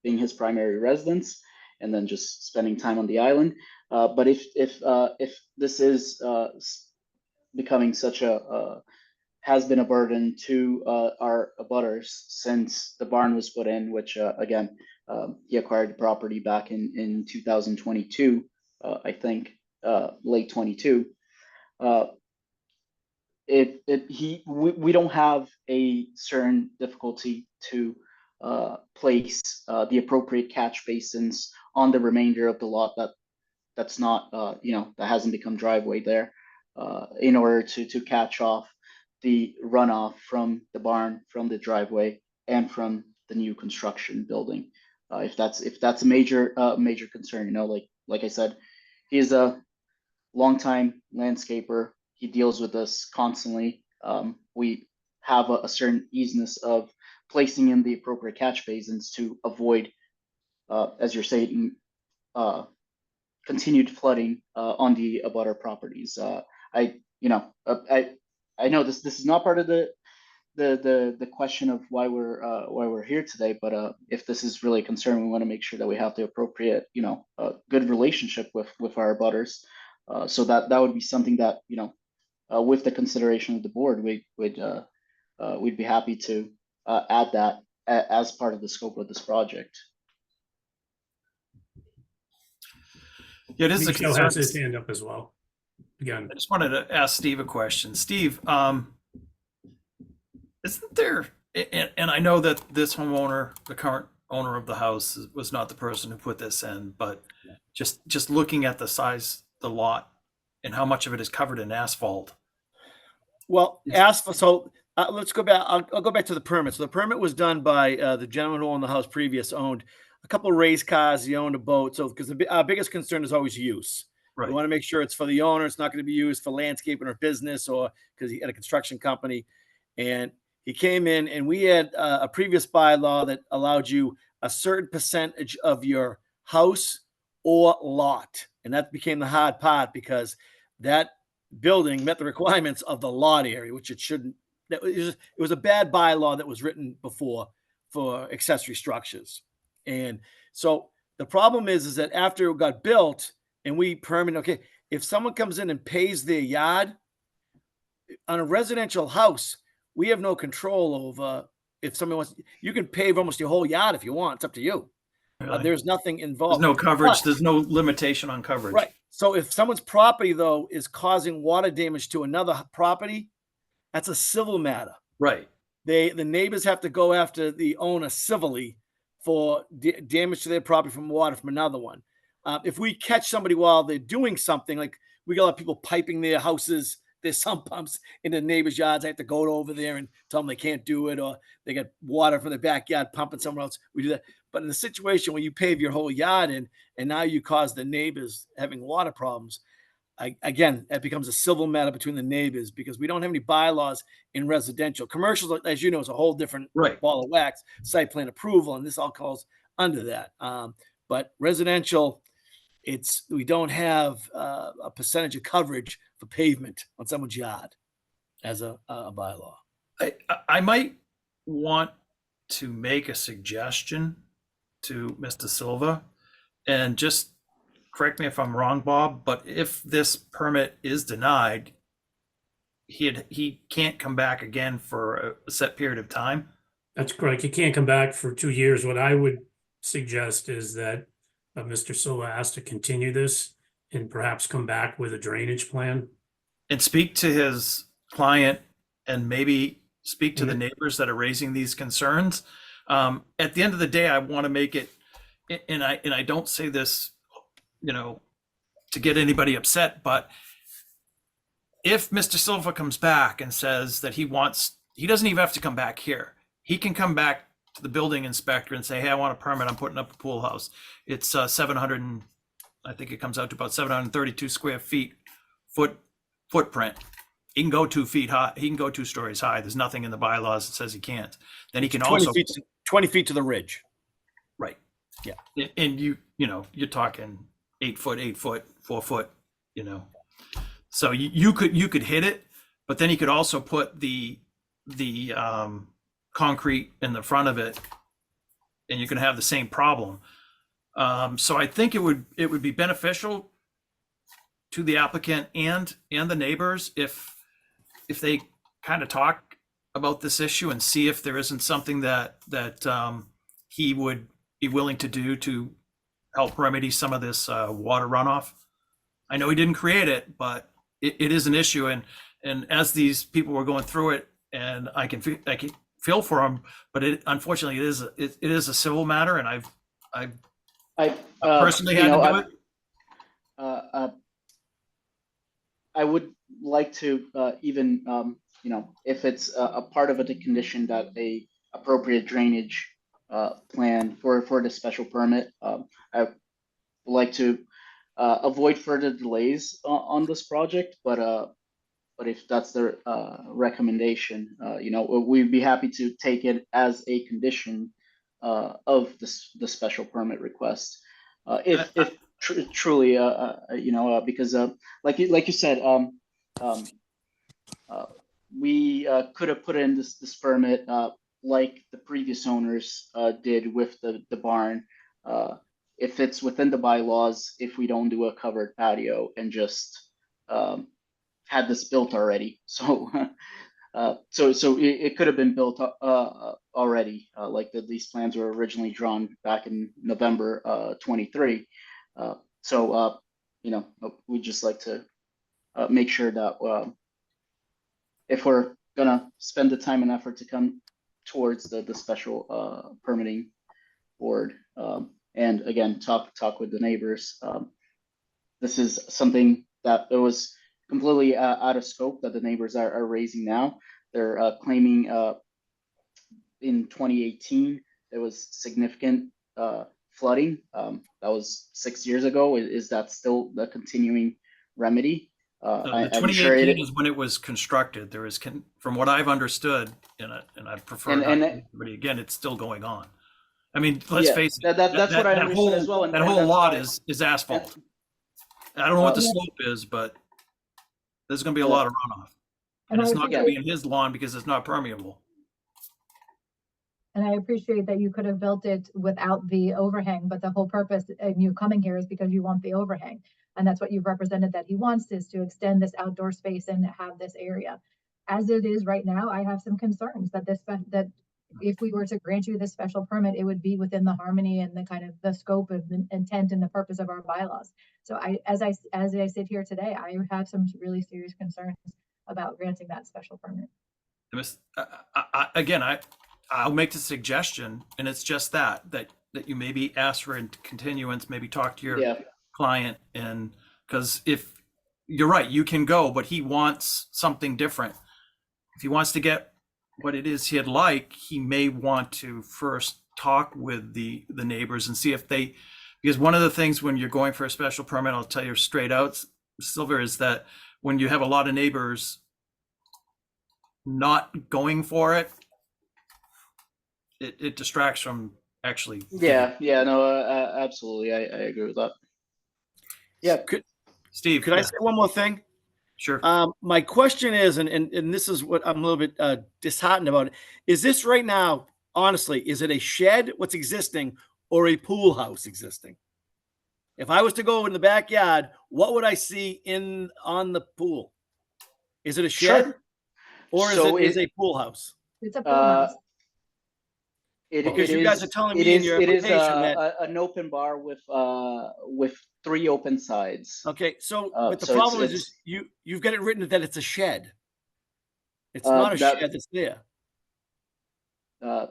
being his primary residence, and then just spending time on the island. But if this is becoming such has been a burden to our abutters since the barn was put in, which again, he acquired the property back in 2022, I think, late 22. We don't have a certain difficulty to place the appropriate catch basins on the remainder of the lot that's not, that hasn't become driveway there, in order to catch off the runoff from the barn, from the driveway, and from the new construction building. If that's a major concern, like I said, he is a longtime landscaper. He deals with this constantly. We have a certain easiness of placing in the appropriate catch basins to avoid, as you're saying, continued flooding on the abutter properties. I know this is not part of the question of why we're here today, but if this is really a concern, we want to make sure that we have the appropriate, good relationship with our abutters. So that would be something that, with the consideration of the board, we'd be happy to add that as part of the scope of this project. Yeah, it is a Joe concern. has his hand up as well. Again, I just wanted to ask Steve a question. Steve, isn't there, and I know that this homeowner, the current owner of the house, was not the person who put this in, but just looking at the size, the lot, and how much of it is covered in asphalt. Well, asphalt. So let's go back. I'll go back to the permit. So the permit was done by the gentleman who owned the house previous, owned a couple of race cars. He owned a boat. So because our biggest concern is always use. Right. We want to make sure it's for the owner. It's not going to be used for landscaping or business, or because he had a construction company. And he came in, and we had a previous bylaw that allowed you a certain percentage of your house or lot. And that became the hard part, because that building met the requirements of the lot area, which it shouldn't. It was a bad bylaw that was written before for accessory structures. And so the problem is that after it got built and we permit, okay, if someone comes in and pays their yard on a residential house, we have no control over. If somebody wants, you can pave almost your whole yard if you want. It's up to you. Really? There's nothing There's involved. no coverage. But- There's no limitation on coverage. Right. So if someone's property, though, is causing water damage to another property, that's a civil matter. Right. The neighbors have to go after the owner civilly for damage to their property from water from another one. If we catch somebody while they're doing something, like we got a lot of people piping their houses, their sump pumps into neighbors' yards, I have to go over there and tell them they can't do it, or they got water from their backyard pumping somewhere else. We do that. But in the situation where you pave your whole yard in, and now you cause the neighbors having water problems, again, that becomes a civil matter between the neighbors, because we don't have any bylaws in residential. Commercials, as you know, is a whole different ball of wax, site plan approval, and this all calls under that. But residential, we don't have a percentage of coverage for pavement on someone's yard as a bylaw. I might want to make a suggestion to Mr. Silva, and just correct me if I'm wrong, Bob, but if this permit is denied, he can't come back again for a set period of time. that's correct. You can't come back for 2 years. What I would suggest is that Mr. Silva has to continue this and perhaps come back with a drainage plan. And speak to his client, and maybe speak to the neighbors that are raising these concerns. At the end of the day, I want to make it, and I don't say this, to get anybody upset, but if Mr. Silva comes back and says that he doesn't even have to come back here. He can come back to the building inspector and say, hey, I want a permit. I'm putting up a pool house. It's 700, and I think it comes out to about 732 square feet footprint. He can go 2 feet high. He can go 2 stories high. There's nothing in the bylaws that says he can't. Then he can 20 also feet, 20 feet to the ridge. right. Yeah. And you're talking 8 foot, 4 foot, So you could hit it, but then you could also put the concrete in the front of it, and you can have the same problem. So I think it would be beneficial to the applicant and the neighbors if they kind of talk about this issue and see if there isn't something that he would be willing to do to help remedy some of this water runoff. I know he didn't create it, but it is an issue. And as these people were going through it, and I can feel for them, but unfortunately it is a civil matter, and I've I personally had to do it. I would like to even if it's a part of the condition that a appropriate drainage plan for the special permit. I would like to avoid further delays on this project, but if that's the recommendation, we'd be happy to take it as a condition of the special permit request. If truly, because like you said, we could have put in this permit like the previous owners did with the barn. If it's within the bylaws, if we don't do a covered patio and just had this built already, so it could have been built already, like these plans were originally drawn back in November 23. We'd just like to make sure that if we're gonna spend the time and effort to come towards the special permitting board, and again talk with the neighbors, this is something that it was completely out of scope that the neighbors are raising now. They're claiming in 2018 there was significant flooding. That was 6 years ago. Is that still the continuing remedy? The 2018 is when it was constructed. There is, from what I've understood, and I prefer but again, it's still going on. I mean, let's face it. That's what I understood as well. That whole lot is asphalt. I don't know what the slope is, but there's going to be a lot of runoff, and it's not going to be in his lawn because it's not permeable. And I appreciate that you could have built it without the overhang, but the whole purpose of you coming here is because you want the overhang. And that's what you've represented that he wants, is to extend this outdoor space and have this area. As it is right now, I have some concerns that that if we were to grant you this special permit, it would be within the harmony and the kind of the scope of the intent and the purpose of our bylaws. So as I sit here today, I have some really serious concerns about granting that special permit. I'll make the suggestion, and it's just that you maybe ask for a continuance, maybe talk to your client, and because if you're right, you can go, but he wants something different. If he wants to get what it is he'd like, he may want to first talk with the neighbors and see if they, because one of the things when you're going for a special permit, I'll tell you straight out, Silver, is that when you have a lot of neighbors not going for it, it distracts from actually. Absolutely. I agree with that. Yeah. Steve, could I say one more thing? Sure. My question is, and this is what I'm a little bit disheartened about. Is this right now, honestly, is it a shed, what's existing, or a pool house existing? If I was to go in the backyard, what would I see on the pool? Is it a shed? Sure. Or is it a pool house? It's a pool house. Because you guys are telling me in your application that an open bar with 3 open sides. Okay, but the problem is you've got it written that it's a shed. It's not a shed that's there.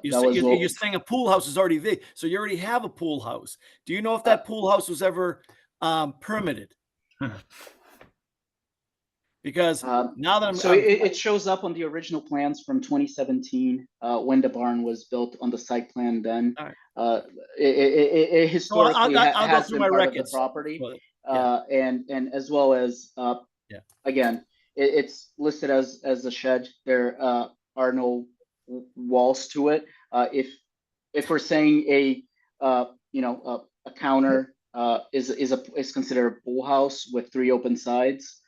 You're saying a pool house is already there, so you already have a pool house. Do you know if that pool house was ever permitted? Because now that it shows up on the original plans from 2017 when the barn was built on the site plan. Then it historically I'll go has through been my part records. of the property, and as well as again, it's listed as a shed. There are no walls to it. If we're saying a counter is considered a pool house with 3 open sides.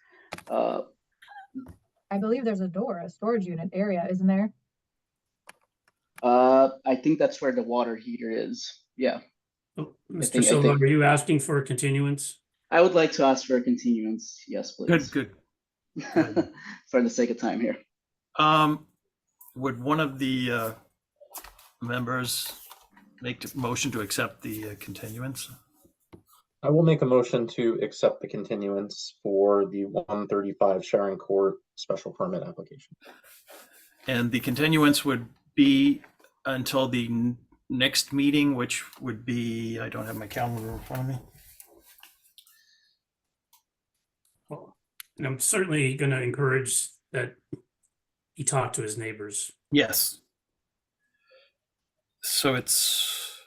I believe there's a storage unit area, isn't there? I think that's where the water heater is. Yeah. Mr. Silva, are you asking for a continuance? I would like to ask for a continuance. Yes, please. Good. For the sake of time here. Would one of the members make the motion to accept the continuance? I will make a motion to accept the continuance for the 135 Sharon Court special permit application. And the continuance would be until the next meeting, which would be, I don't have my calendar in front of me. And I'm certainly gonna encourage that he talk to his neighbors. Yes. So it's,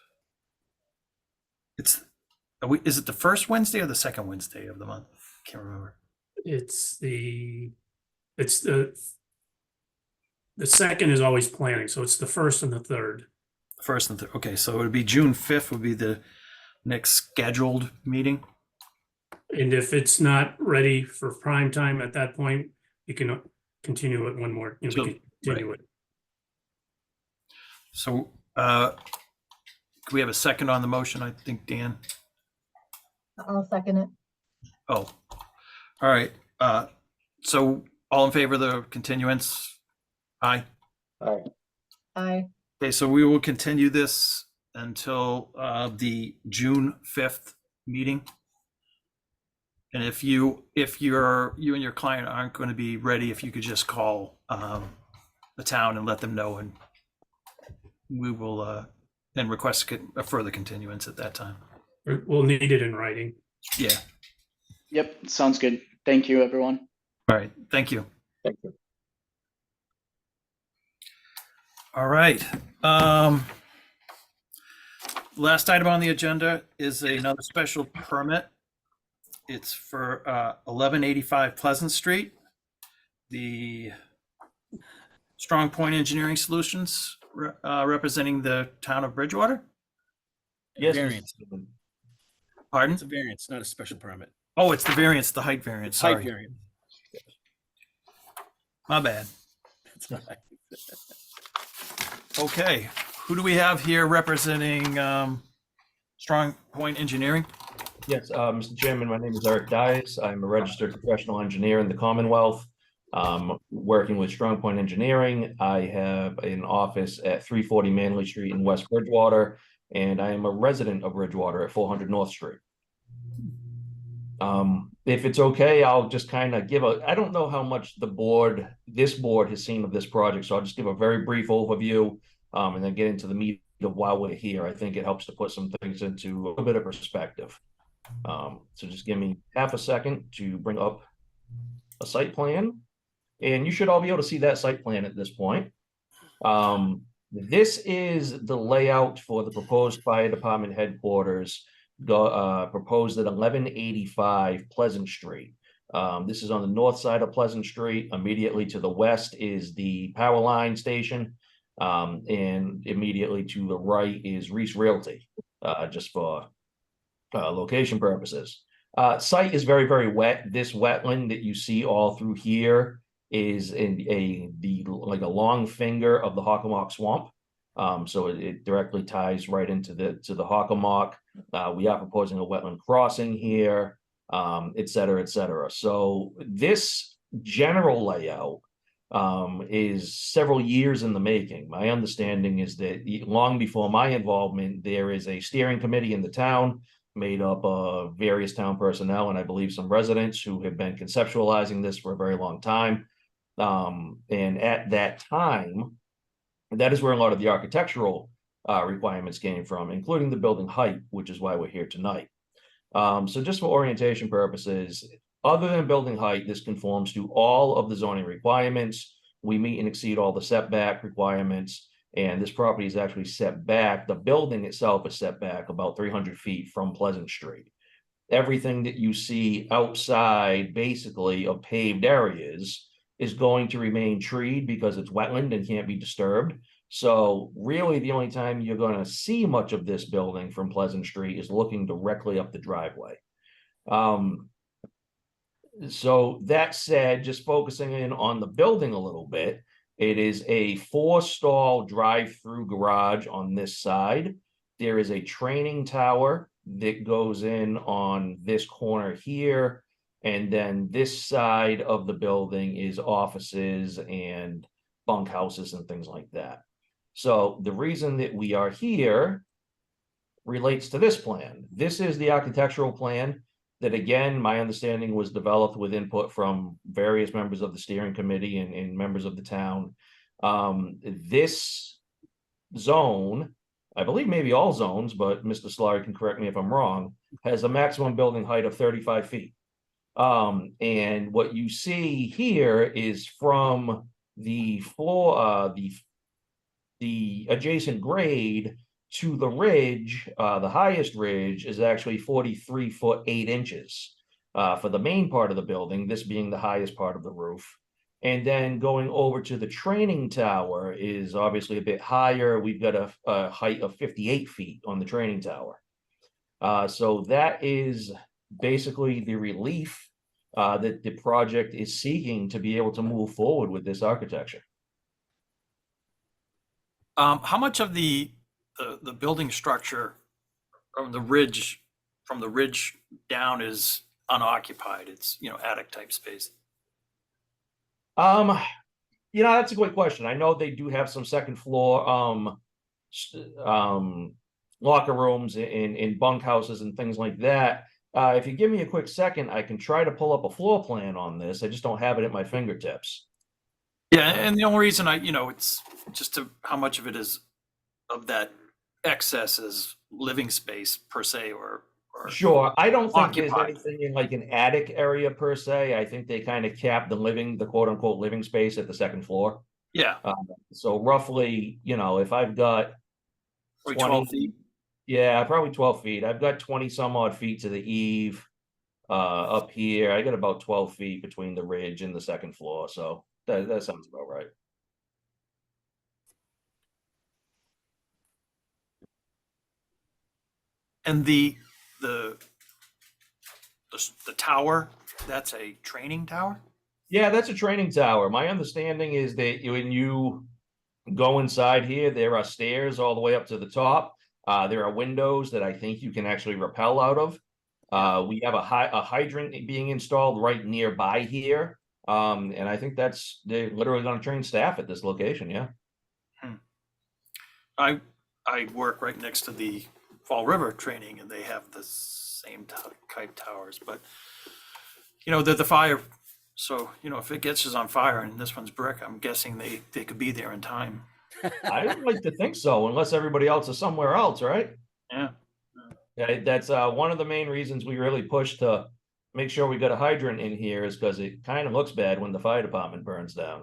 is it the first Wednesday or the second Wednesday of the month? Can't remember. It's the second is always planning, so it's the first and the third. First and third. Okay, so it would be June 5th would be the next scheduled meeting. And if it's not ready for prime time at that point, you can continue it one more, we can continue it. So, can we have a second on the motion? I think, Dan. I'll second it. Oh, all right. So all in favor of the continuance? Aye. Aye. Aye. Okay, so we will continue this until the June 5th meeting. And if you and your client aren't going to be ready, if you could just call the town and let them know, and we will then request a further continuance at that time. We'll need it in writing. Yeah. Yep, sounds good. Thank you, everyone. All right. Thank you. Thank you. All right. Last item on the agenda is another special permit. It's for 1185 Pleasant Street. The Strong Point Engineering Solutions representing the town of Bridgewater. Yes, Variance. Pardon? It's a variance, not a special permit. Oh, it's the variance, the height variance. Height Sorry, variance. my bad. That's all right. Okay, who do we have here representing Strong Point Engineering? Yes, Mr. Chairman, my name is Eric Dias. I'm a registered professional engineer in the Commonwealth. Working with Strong Point Engineering, I have an office at 340 Manley Street in West Bridgewater, and I am a resident of Bridgewater at 400 North Street. If it's okay, I'll just kind of give I don't know how much this board has seen of this project, so I'll just give a very brief overview and then get into the meat of why we're here. I think it helps to put some things into a little bit of perspective. So just give me half a second to bring up a site plan, and you should all be able to see that site plan at this point. This is the layout for the proposed fire department headquarters, proposed at 1185 Pleasant Street. This is on the north side of Pleasant Street. Immediately to the west is the power line station, and immediately to the right is Reese Realty, just for location purposes. Site is very, very wet. This wetland that you see all through here is like a long finger of the Hockomock Swamp. So it directly ties right into the Hockomock. We are proposing a wetland crossing here, et cetera, et cetera. So this general layout is several years in the making. My understanding is that long before my involvement, there is a steering committee in the town made up of various town personnel and I believe some residents who have been conceptualizing this for a very long time. And at that time, that is where a lot of the architectural requirements came from, including the building height, which is why we're here tonight. So just for orientation purposes, other than building height, this conforms to all of the zoning requirements. We meet and exceed all the setback requirements, and this property is actually set back. The building itself is set back about 300 feet from Pleasant Street. Everything that you see outside, basically, of paved areas is going to remain treed because it's wetland and can't be disturbed. So really the only time you're going to see much of this building from Pleasant Street is looking directly up the driveway. So that said, just focusing in on the building a little bit, it is a 4-stall drive-through garage on this side. There is a training tower that goes in on this corner here. And then this side of the building is offices and bunkhouses and things like that. So the reason that we are here relates to this plan. This is the architectural plan that, again, my understanding was developed with input from various members of the steering committee and members of the town. This zone, I believe maybe all zones, but Mr. Solari can correct me if I'm wrong, has a maximum building height of 35 feet. And what you see here is from the floor, the adjacent grade to the ridge, the highest ridge is actually 43 foot 8 inches for the main part of the building, this being the highest part of the roof. And then going over to the training tower is obviously a bit higher. We've got a height of 58 feet on the training tower. So that is basically the relief that the project is seeking to be able to move forward with this architecture. How much of the building structure from the ridge down is unoccupied? It's, attic type space. That's a great question. I know they do have some second floor locker rooms in bunkhouses and things like that. If you give me a quick second, I can try to pull up a floor plan on this. I just don't have it at my fingertips. Yeah, and the only reason it's just how much of it is of that excess is living space per se, or Sure. I don't think there's occupied. anything in like an attic area per se. I think they kind of cap the quote unquote living space at the second floor. Yeah, So roughly, if I've got probably 12 feet. Yeah, probably 12 feet. I've got 20 some odd feet to the eave up here. I got about 12 feet between the ridge and the second floor. So that sounds about right. And the tower, that's a training tower? Yeah, that's a training tower. My understanding is that when you go inside here, there are stairs all the way up to the top. There are windows that I think you can actually rappel out of. We have a hydrant being installed right nearby here. And I think they're literally going to train staff at this location. Yeah. I work right next to the Fall River training, and they have the same type towers, but they're the fire. So, if it gets on fire and this one's brick, I'm guessing they could be there in time. I would like to think so, unless everybody else is somewhere else, right? Yeah. Yeah, that's one of the main reasons we really push to make sure we got a hydrant in here, is because it kind of looks bad when the fire department burns down.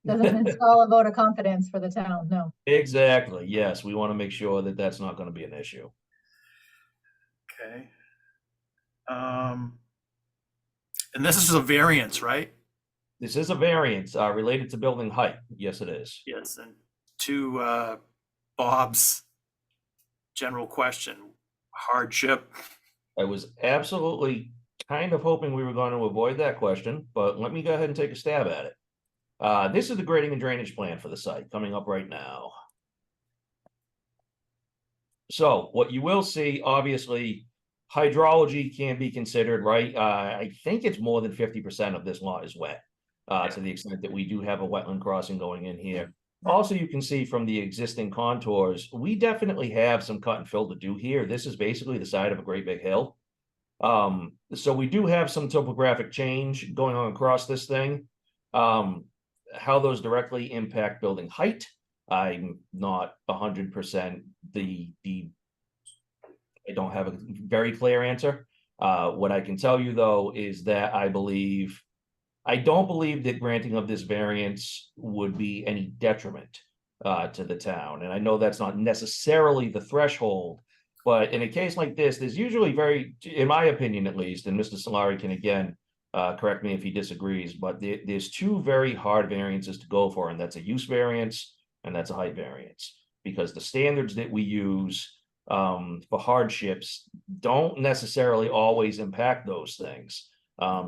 Doesn't install a vote of confidence for the town, no. Exactly. Yes, we want to make sure that that's not going to be an issue. Okay. And this is a variance, right? This is a variance related to building height. Yes, it is. Yes. And to Bob's general question, hardship. I was absolutely kind of hoping we were going to avoid that question, but let me go ahead and take a stab at it. This is the grading and drainage plan for the site coming up right now. So what you will see, obviously, hydrology can be considered, right? I think it's more than 50% of this lot is wet, to the extent that we do have a wetland crossing going in here. Also, you can see from the existing contours, we definitely have some cut and fill to do here. This is basically the side of a great big hill. So we do have some topographic change going on across this thing. How those directly impact building height, I'm not 100% I don't have a very clear answer. What I can tell you though is that I don't believe that granting of this variance would be any detriment to the town. And I know that's not necessarily the threshold, but in a case like this, there's usually in my opinion at least, and Mr. Solari can again correct me if he disagrees, but there's two very hard variances to go for, and that's a use variance and that's a height variance, because the standards that we use for hardships don't necessarily always impact those things.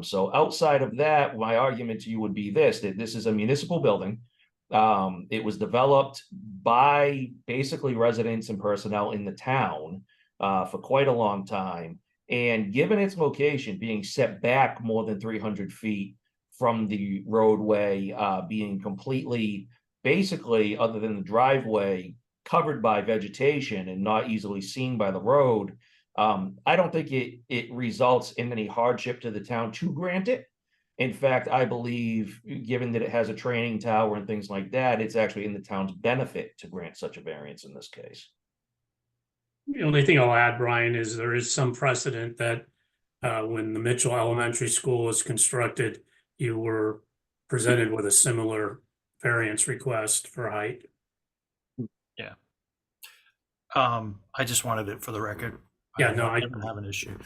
So outside of that, my argument to you would be that this is a municipal building. It was developed by basically residents and personnel in the town for quite a long time. And given its location being set back more than 300 feet from the roadway, being completely, basically, other than the driveway, covered by vegetation and not easily seen by the road, I don't think it results in any hardship to the town to grant it. In fact, I believe, given that it has a training tower and things like that, it's actually in the town's benefit to grant such a variance in this case. The only thing I'll add, Brian, is there is some precedent that when the Mitchell Elementary School was constructed, you were presented with a similar variance request for height. I just wanted it for the record. Yeah, no, I don't have an issue.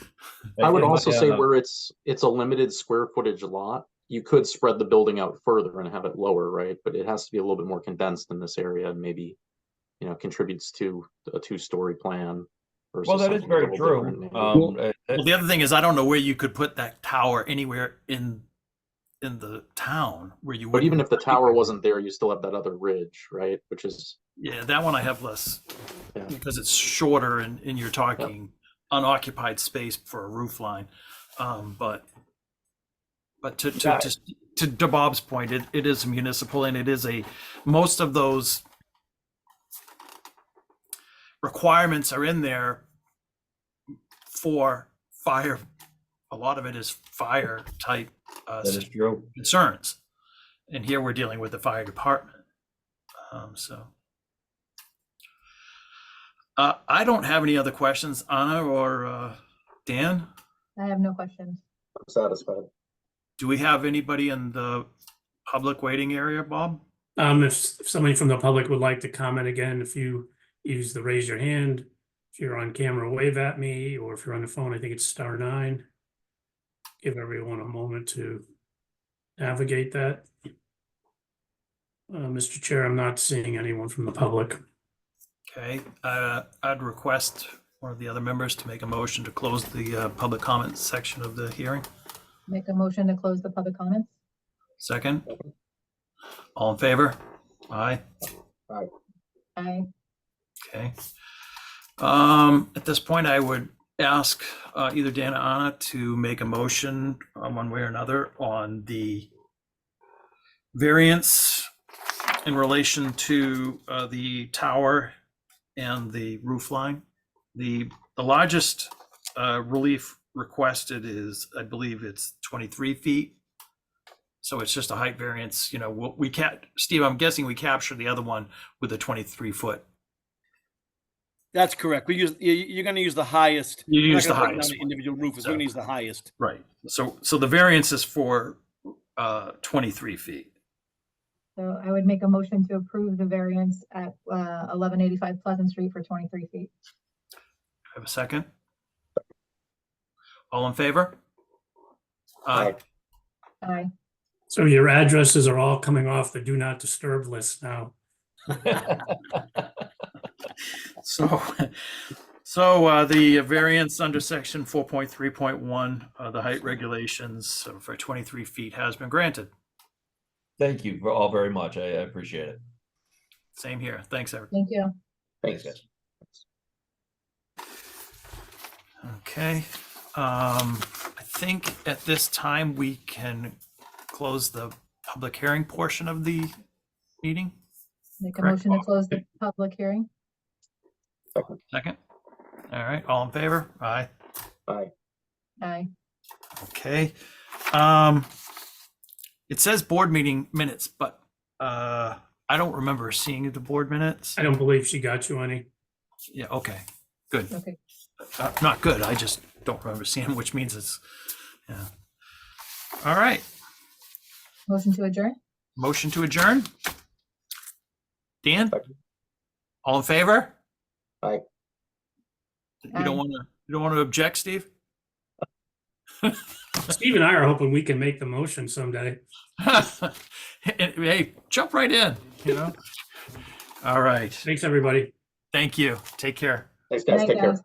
I would And, also say where it's a limited square footage lot, you could spread the building out further and have it lower, right? But it has to be a little bit more condensed in this area, and maybe, contributes to a 2-story plan. Well, versus that is something a very little true. different, maybe. Well, the other thing is, I don't know where you could put that tower anywhere in the town where you would. But even if the tower wasn't there, you still have that other ridge, right? Which is, Yeah, that one I have less Yeah. because it's shorter and you're talking unoccupied space for a roof line. But to Bob's point, it is municipal, and it is most of those requirements are in there for fire. A lot of it is fire type That is true. concerns. And here we're dealing with the fire department. I don't have any other questions, Anna or Dan. I have no questions. I'm satisfied. Do we have anybody in the public waiting area, Bob? If somebody from the public would like to comment again, if you use the raise your hand, if you're on camera, wave at me, or if you're on the phone, I think it's *9. Give everyone a moment to navigate that. Mr. Chair, I'm not seeing anyone from the public. Okay, I'd request one of the other members to make a motion to close the public comment section of the hearing. Make a motion to close the public comments. Second? All in favor? Aye. Aye. Okay. At this point, I would ask either Dan or Anna to make a motion one way or another on the variance in relation to the tower and the roof line. The largest relief requested is, I believe it's 23 feet. So it's just a height variance, we can't, Steve, I'm guessing we captured the other one with a 23-foot. That's correct. You're gonna use the highest. You You're not use the gonna break down highest the one. individual roof, we're gonna use the highest. Right. So the variance is for 23 feet. So I would make a motion to approve the variance at 1185 Pleasant Street for 23 feet. Have a second? All in favor? Aye. Aye. So your addresses are all coming off the do not disturb list now. So the variance under section 4.3.1, the height regulations for 23 feet has been granted. Thank you for all very much. I appreciate it. Same here. Thanks, Eric. Thank you. Thanks, guys. Okay. I think at this time we can close the public hearing portion of the meeting. Make a Correct. motion to close the public hearing. Second. All right. All in favor? Aye. Aye. Aye. Okay. It says board meeting minutes, but I don't remember seeing the board minutes. I don't believe she got you any. Yeah, okay, good. Okay. Not good, I just don't remember seeing them, which means it's, yeah. All right, Motion to adjourn. motion to adjourn. Dan? Second. All in favor? Aye. You Aye. don't want to object, Steve? Steve and I are hoping we can make the motion someday. Hey, jump right in, All right, Thanks, everybody. thank you. Take care. Thanks, guys. Night, Take care. guys.